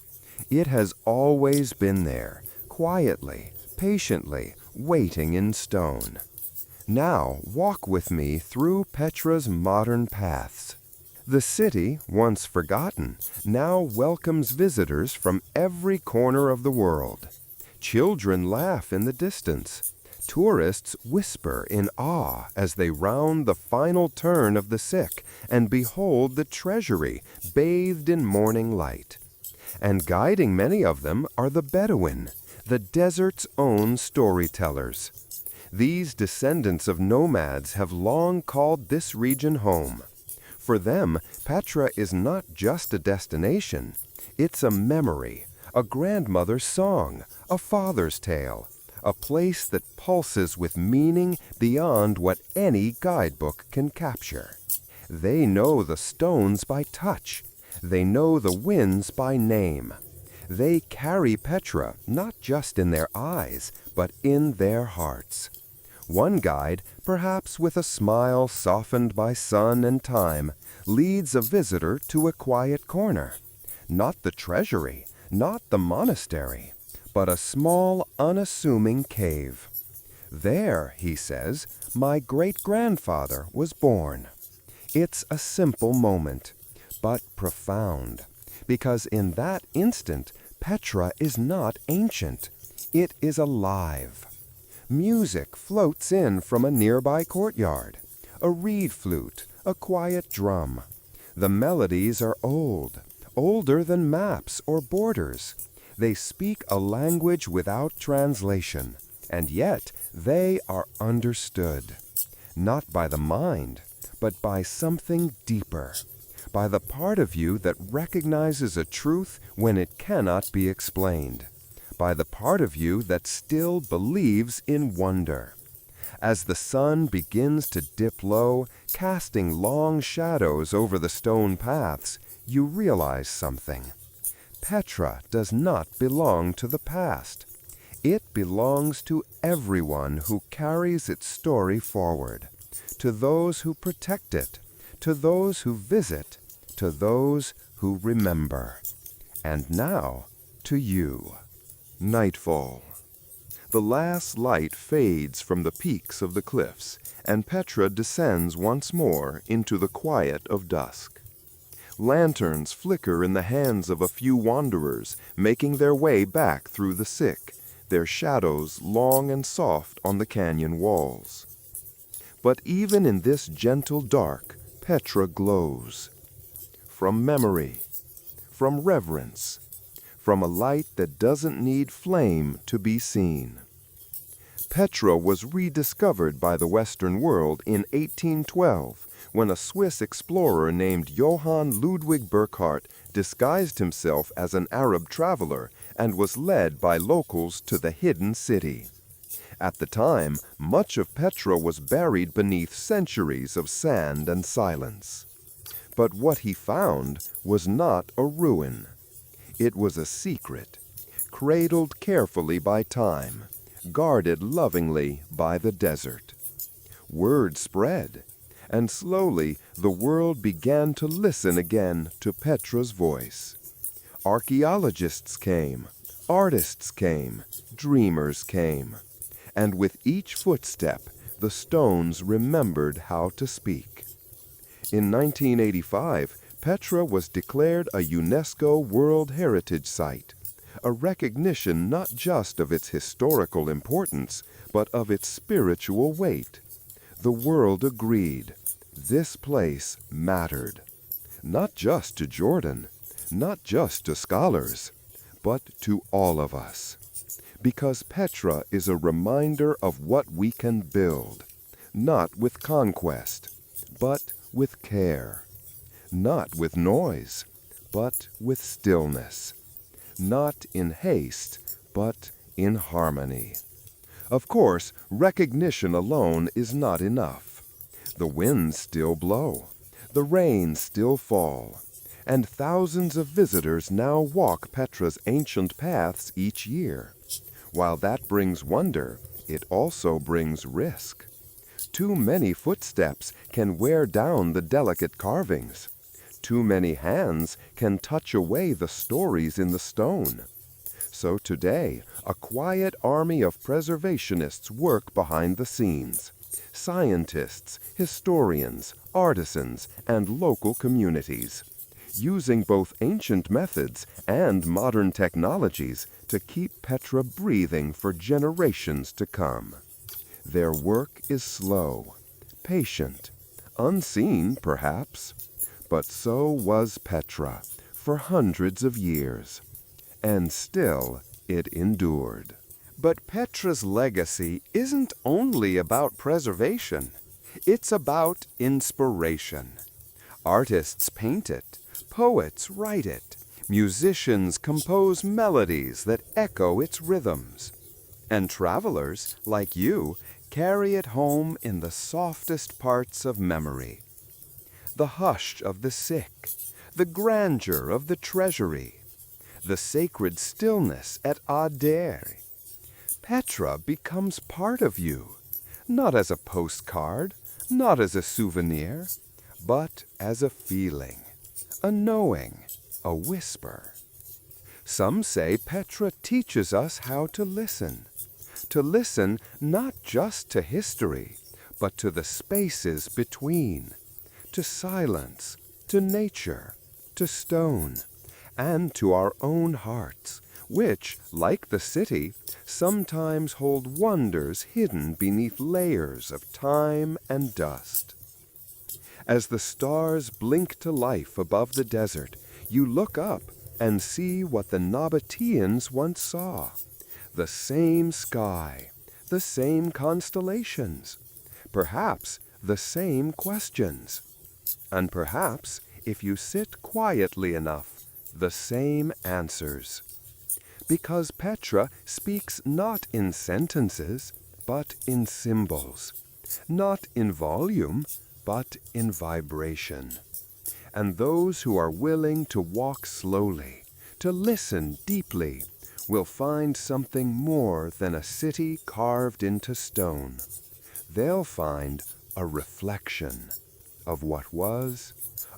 It has always been there, quietly, patiently, waiting in stone. Now walk with me through Petra's modern paths. The city, once forgotten, now welcomes visitors from every corner of the world. Children laugh in the distance. Tourists whisper in awe as they round the final turn of the Sick and behold the treasury bathed in morning light. And guiding many of them are the Bedouin, the desert's own storytellers. These descendants of nomads have long called this region home. For them, Petra is not just a destination. It's a memory, a grandmother's song, a father's tale, a place that pulses with meaning beyond what any guidebook can capture. They know the stones by touch. They know the winds by name. They carry Petra not just in their eyes, but in their hearts. One guide, perhaps with a smile softened by sun and time, leads a visitor to a quiet corner. Not the treasury, not the monastery, but a small, unassuming cave. There, he says, my great-grandfather was born. It's a simple moment, but profound, because in that instant, Petra is not ancient. It is alive. Music floats in from a nearby courtyard, a reed flute, a quiet drum. The melodies are old, older than maps or borders. They speak a language without translation, and yet they are understood, not by the mind, but by something deeper, by the part of you that recognizes a truth when it cannot be explained, by the part of you that still believes in wonder. As the sun begins to dip low, casting long shadows over the stone paths, you realize something. Petra does not belong to the past. It belongs to everyone who carries its story forward, to those who protect it, to those who visit, to those who remember. And now, to you. Nightfall. The last light fades from the peaks of the cliffs, and Petra descends once more into the quiet of dusk. Lanterns flicker in the hands of a few wanderers making their way back through the sick, their shadows long and soft on the canyon walls. But even in this gentle dark, Petra glows. From memory, from reverence, from a light that doesn't need flame to be seen. Petra was rediscovered by the Western world in 1812 when a Swiss explorer named Johann Ludwig Burckhardt disguised himself as an Arab traveler and was led by locals to the hidden city. At the time, much of Petra was buried beneath centuries of sand and silence. But what he found was not a ruin. It was a secret, cradled carefully by time, guarded lovingly by the desert. Word spread, and slowly the world began to listen again to Petra's voice. Archaeologists came, artists came, dreamers came, and with each footstep the stones remembered how to speak. In 1985, Petra was declared a UNESCO World Heritage Site, a recognition not just of its historical importance, but of its spiritual weight. The world agreed. This place mattered. Not just to Jordan, not just to scholars, but to all of us. Because Petra is a reminder of what we can build, not with conquest, but with care. Not with noise, but with stillness. Not in haste, but in harmony. Of course, recognition alone is not enough. The winds still blow, the rains still fall, and thousands of visitors now walk Petra's ancient paths each year. While that brings wonder, it also brings risk. Too many footsteps can wear down the delicate carvings. Too many hands can touch away the stories in the stone. So today, a quiet army of preservationists work behind the scenes. Scientists, historians, artisans, and local communities, using both ancient methods and modern technologies to keep Petra breathing for generations to come. Their work is slow, patient, unseen perhaps, but so was Petra for hundreds of years, and still it endured. But Petra's legacy isn't only about preservation, it's about inspiration. Artists paint it, poets write it, musicians compose melodies that echo its rhythms, and travelers, like you, carry it home in the softest parts of memory. The hush of the sick, the grandeur of the treasury, the sacred stillness at Adair. Petra becomes part of you, not as a postcard, not as a souvenir, but as a feeling, a knowing, a whisper. Some say Petra teaches us how to listen not just to history, but to the spaces between, to silence, to nature, to stone, and to our own hearts, which, like the city, sometimes hold wonders hidden beneath layers of time and dust. As the stars blink to life above the desert, you look up and see what the Nabateans once saw. The same sky, the same constellations, perhaps the same questions, and perhaps, if you sit quietly enough, the same answers. Because Petra speaks not in sentences, but in symbols, not in volume, but in vibration. And those who are willing to walk slowly, to listen deeply, will find something more than a city carved into stone. They'll find a reflection of what was,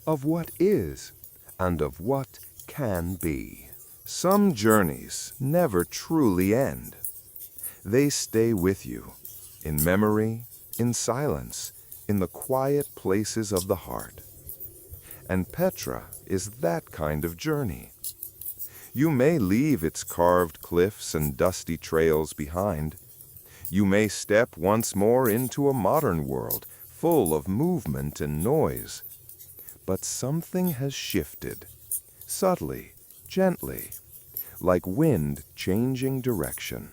of what is, and of what can be. Some journeys never truly end. They stay with you, in memory, in silence, in the quiet places of the heart. And Petra is that kind of journey. You may leave its carved cliffs and dusty trails behind. You may step once more into a modern world full of movement and noise. But something has shifted, subtly, gently, like wind changing direction.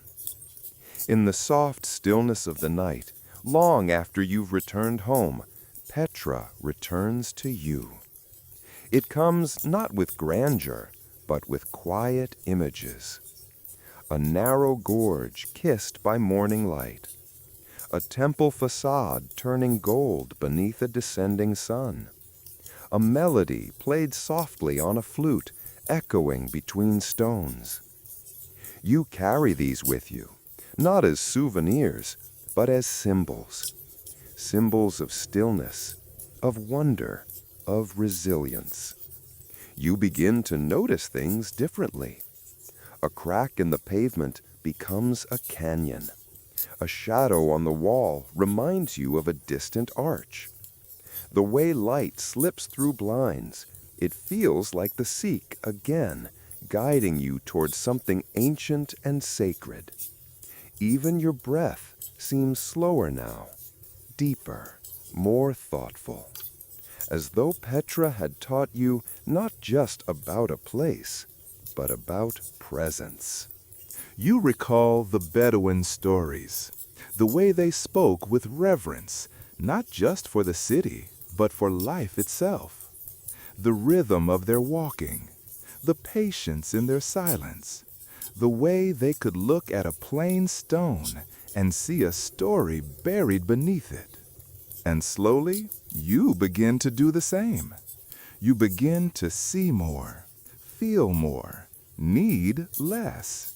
In the soft stillness of the night, long after you've returned home, Petra returns to you. It comes not with grandeur, but with quiet images. A narrow gorge kissed by morning light. A temple facade turning gold beneath a descending sun. A melody played softly on a flute, echoing between stones. You carry these with you, not as souvenirs, but as symbols. Symbols of stillness, of wonder, of resilience. You begin to notice things differently. A crack in the pavement becomes a canyon. A shadow on the wall reminds you of a distant arch. The way light slips through blinds, it feels like the Sikh again, guiding you towards something ancient and sacred. Even your breath seems slower now, deeper, more thoughtful, as though Petra had taught you not just about a place, but about presence. You recall the Bedouin stories, the way they spoke with reverence, not just for the city, but for life itself. The rhythm of their walking, the patience in their silence, the way they could look at a plain stone and see a story buried beneath it. And slowly, you begin to do the same. You begin to see more, feel more, need less.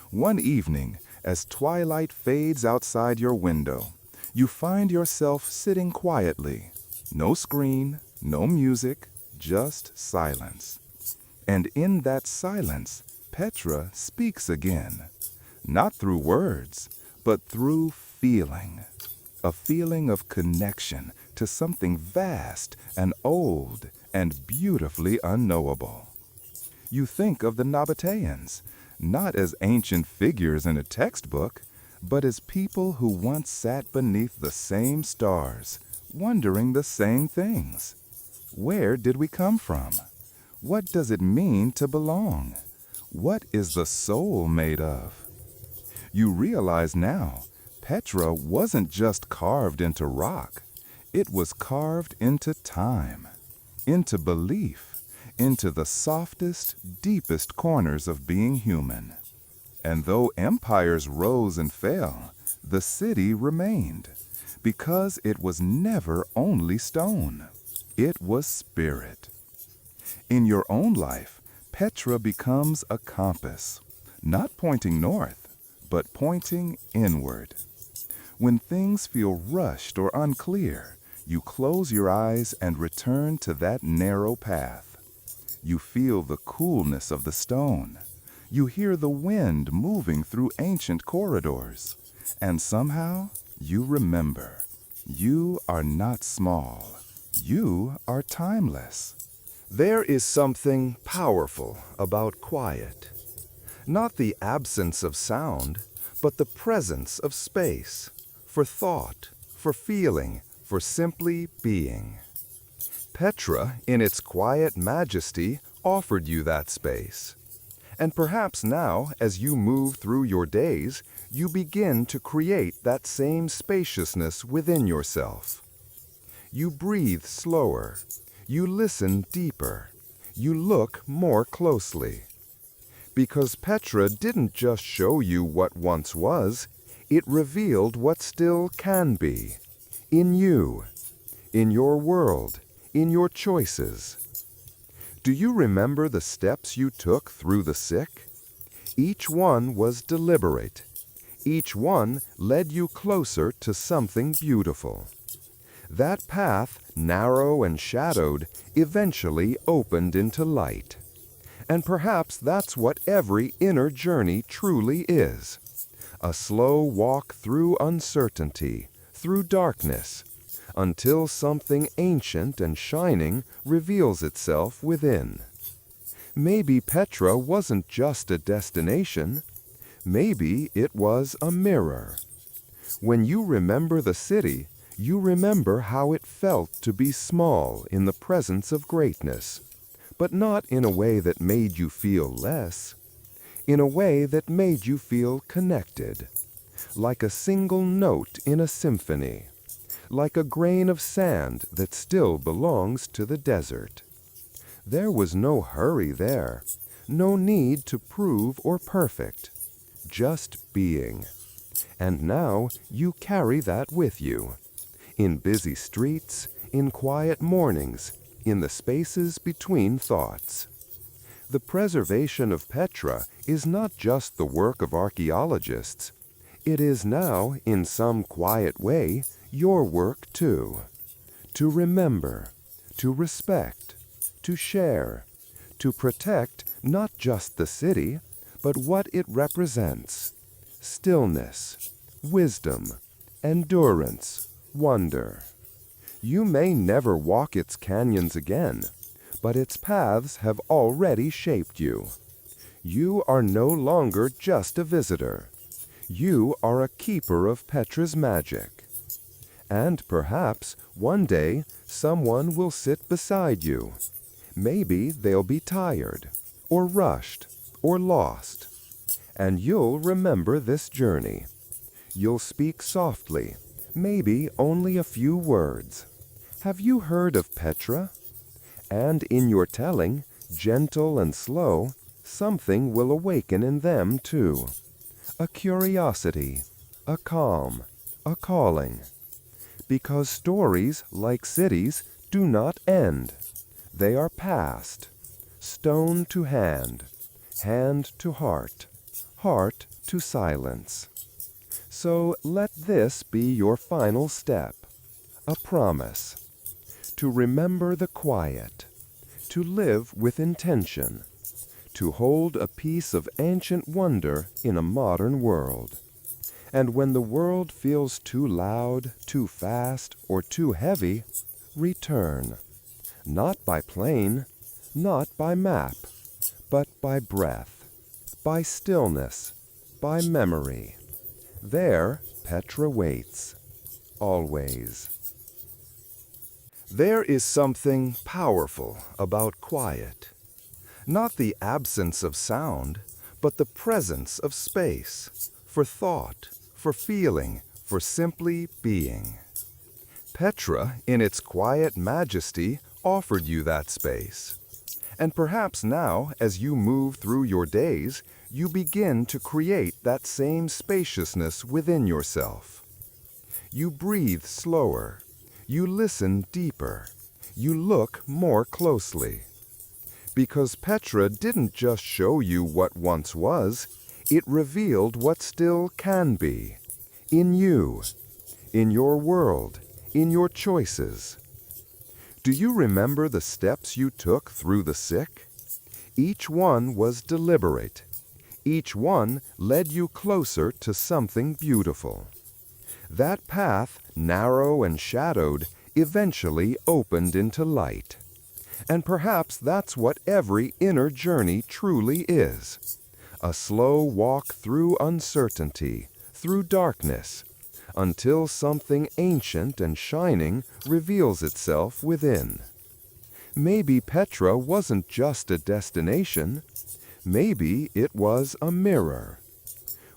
One evening, as twilight fades outside your window, you find yourself sitting quietly. No screen, no music, just silence. And in that silence, Petra speaks again, not through words, but through feeling. A feeling of connection to something vast and old and beautifully unknowable. You think of the Nabateans, not as ancient figures in a textbook, but as people who once sat beneath the same stars, wondering the same things. Where did we come from? What does it mean to belong? What is the soul made of? You realize now, Petra wasn't just carved into rock. It was carved into time, into belief, into the softest, deepest corners of being human. And though empires rose and fell, the city remained, because it was never only stone. It was spirit. In your own life, Petra becomes a compass, not pointing north, but pointing inward. When things feel rushed or unclear, You close your eyes and return to that narrow path. You feel the coolness of the stone. You hear the wind moving through ancient corridors. And somehow, you remember. You are not small. You are timeless. There is something powerful about quiet. Not the absence of sound, but the presence of space, for thought, for feeling, for simply being. Petra, in its quiet majesty, offered you that space. And perhaps now, as you move through your days, you begin to create that same spaciousness within yourself. You breathe slower. You listen deeper. You look more closely. Because Petra didn't just show you what once was, it revealed what still can be. In you, in your world, in your choices. Do you remember the steps you took through the sick? Each one was deliberate. Each one led you closer to something beautiful. That path, narrow and shadowed, eventually opened into light. And perhaps that's what every inner journey truly is. A slow walk through uncertainty, through darkness, until something ancient and shining reveals itself within. Maybe Petra wasn't just a destination. Maybe it was a mirror. When you remember the city, you remember how it felt to be small in the presence of greatness, but not in a way that made you feel less, in a way that made you feel connected, like a single note in a symphony, like a grain of sand that still belongs to the desert. There was no hurry there, no need to prove or perfect, just being. And now you carry that with you. In busy streets, in quiet mornings, in the spaces between thoughts. The preservation of Petra is not just the work of archaeologists. It is now, in some quiet way, your work too. To remember, to respect, to share, to protect not just the city, but what it represents. Stillness, wisdom, endurance, wonder. You may never walk its canyons again, but its paths have already shaped you. You are no longer just a visitor. You are a keeper of Petra's magic. And perhaps one day someone will sit beside you. Maybe they'll be tired, or rushed, or lost. And you'll remember this journey. You'll speak softly, maybe only a few words. Have you heard of Petra? And in your telling, gentle and slow, something will awaken in them too. A curiosity, a calm, a calling. Because stories, like cities, do not end. They are passed, stone to hand, hand to heart, heart to silence. So let this be your final step, a promise. To remember the quiet, to live with intention, to hold a piece of ancient wonder in a modern world. And when the world feels too loud, too fast, or too heavy, return. Not by plane, not by map, but by breath, by stillness, by memory. There, Petra waits, always. There is something powerful about quiet. Not the absence of sound, but the presence of space, for thought, for feeling, for simply being. Petra, in its quiet majesty, offered you that space. And perhaps now, as you move through your days, you begin to create that same spaciousness within yourself. You breathe slower. You listen deeper. You look more closely. Because Petra didn't just show you what once was, it revealed what still can be. In you, in your world, in your choices. Do you remember the steps you took through the sick? Each one was deliberate. Each one led you closer to something beautiful. That path, narrow and shadowed, eventually opened into light. And perhaps that's what every inner journey truly is. A slow walk through uncertainty, through darkness, until something ancient and shining reveals itself within. Maybe Petra wasn't just a destination. Maybe it was a mirror.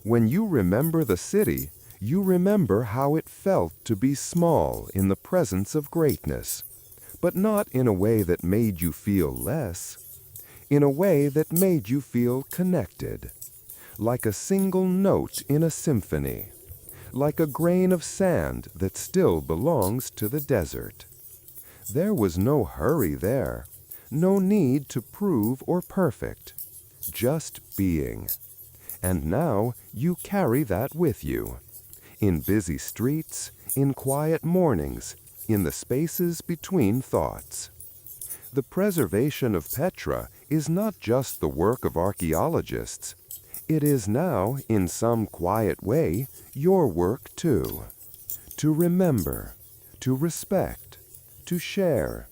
When you remember the city, you remember how it felt to be small in the presence of greatness, but not in a way that made you feel less, in a way that made you feel connected, like a single note in a symphony, like a grain of sand that still belongs to the desert. There was no hurry there, no need to prove or perfect, just being. And now you carry that with you. In busy streets, in quiet mornings, in the spaces between thoughts. The preservation of Petra is not just the work of archaeologists. It is now, in some quiet way, your work too. To remember, to respect, to share,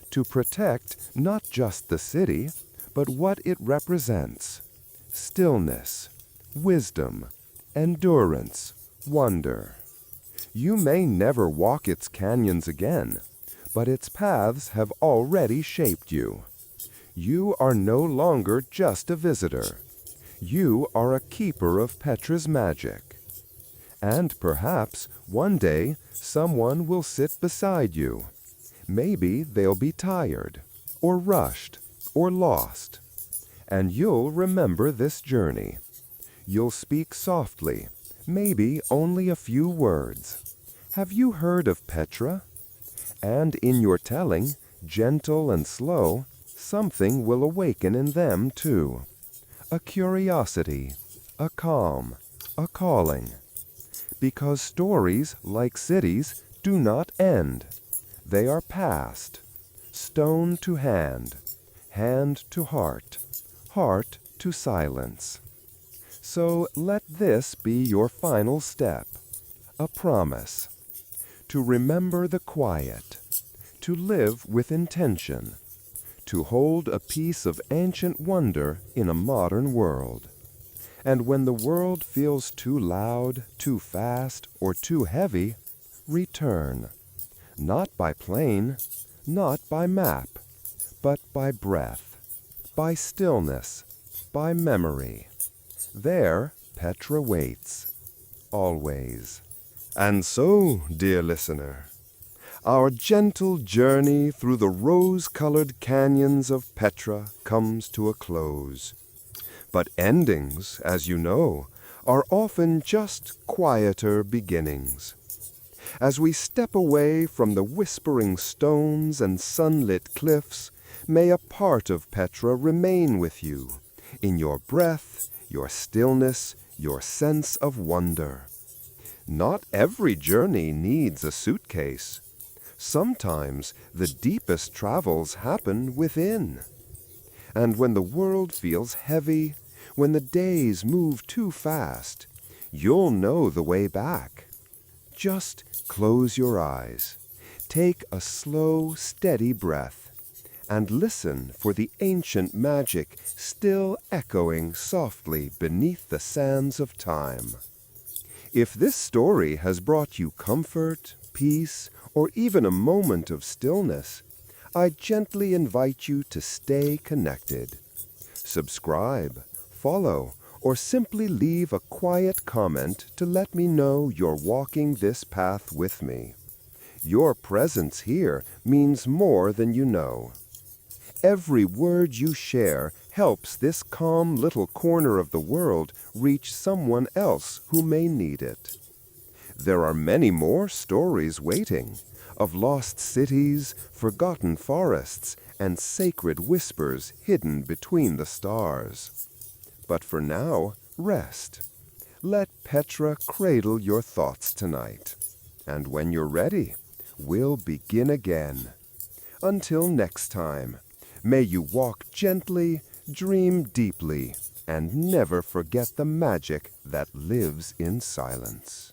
to protect not just the city, but what it represents. Stillness, wisdom, endurance, wonder. You may never walk its canyons again, but its paths have already shaped you. You are no longer just a visitor. You are a keeper of Petra's magic. And perhaps one day someone will sit beside you. Maybe they'll be tired, or rushed, or lost. And you'll remember this journey. You'll speak softly, maybe only a few words. Have you heard of Petra? And in your telling, gentle and slow, something will awaken in them too. A curiosity, a calm, a calling. Because stories, like cities, do not end. They are passed, stone to hand to heart, heart to silence. So let this be your final step, a promise, to remember the quiet, to live with intention, to hold a piece of ancient wonder in a modern world. And when the world feels too loud, too fast, or too heavy, return, not by plane, not by map, but by breath, by stillness, by memory. There, Petra waits, always. And so, dear listener, our gentle journey through the rose-colored canyons of Petra comes to a close. But endings, as you know, are often just quieter beginnings. As we step away from the whispering stones and sunlit cliffs, may a part of Petra remain with you, in your breath, your stillness, your sense of wonder. Not every journey needs a suitcase. Sometimes the deepest travels happen within. And when the world feels heavy, when the days move too fast, you'll know the way back. Just close your eyes, take a slow, steady breath, and listen for the ancient magic still echoing softly beneath the sands of time. If this story has brought you comfort, peace, or even a moment of stillness, I gently invite you to stay connected. Subscribe, follow, or simply leave a quiet comment to let me know you're walking this path with me. Your presence here means more than you know. Every word you share helps this calm little corner of the world reach someone else who may need it. There are many more stories waiting, of lost cities, forgotten forests, and sacred whispers hidden between the stars. But for now, rest. Let Petra cradle your thoughts tonight. And when you're ready, we'll begin again. Until next time, may you walk gently, dream deeply, and never forget the magic that lives in silence.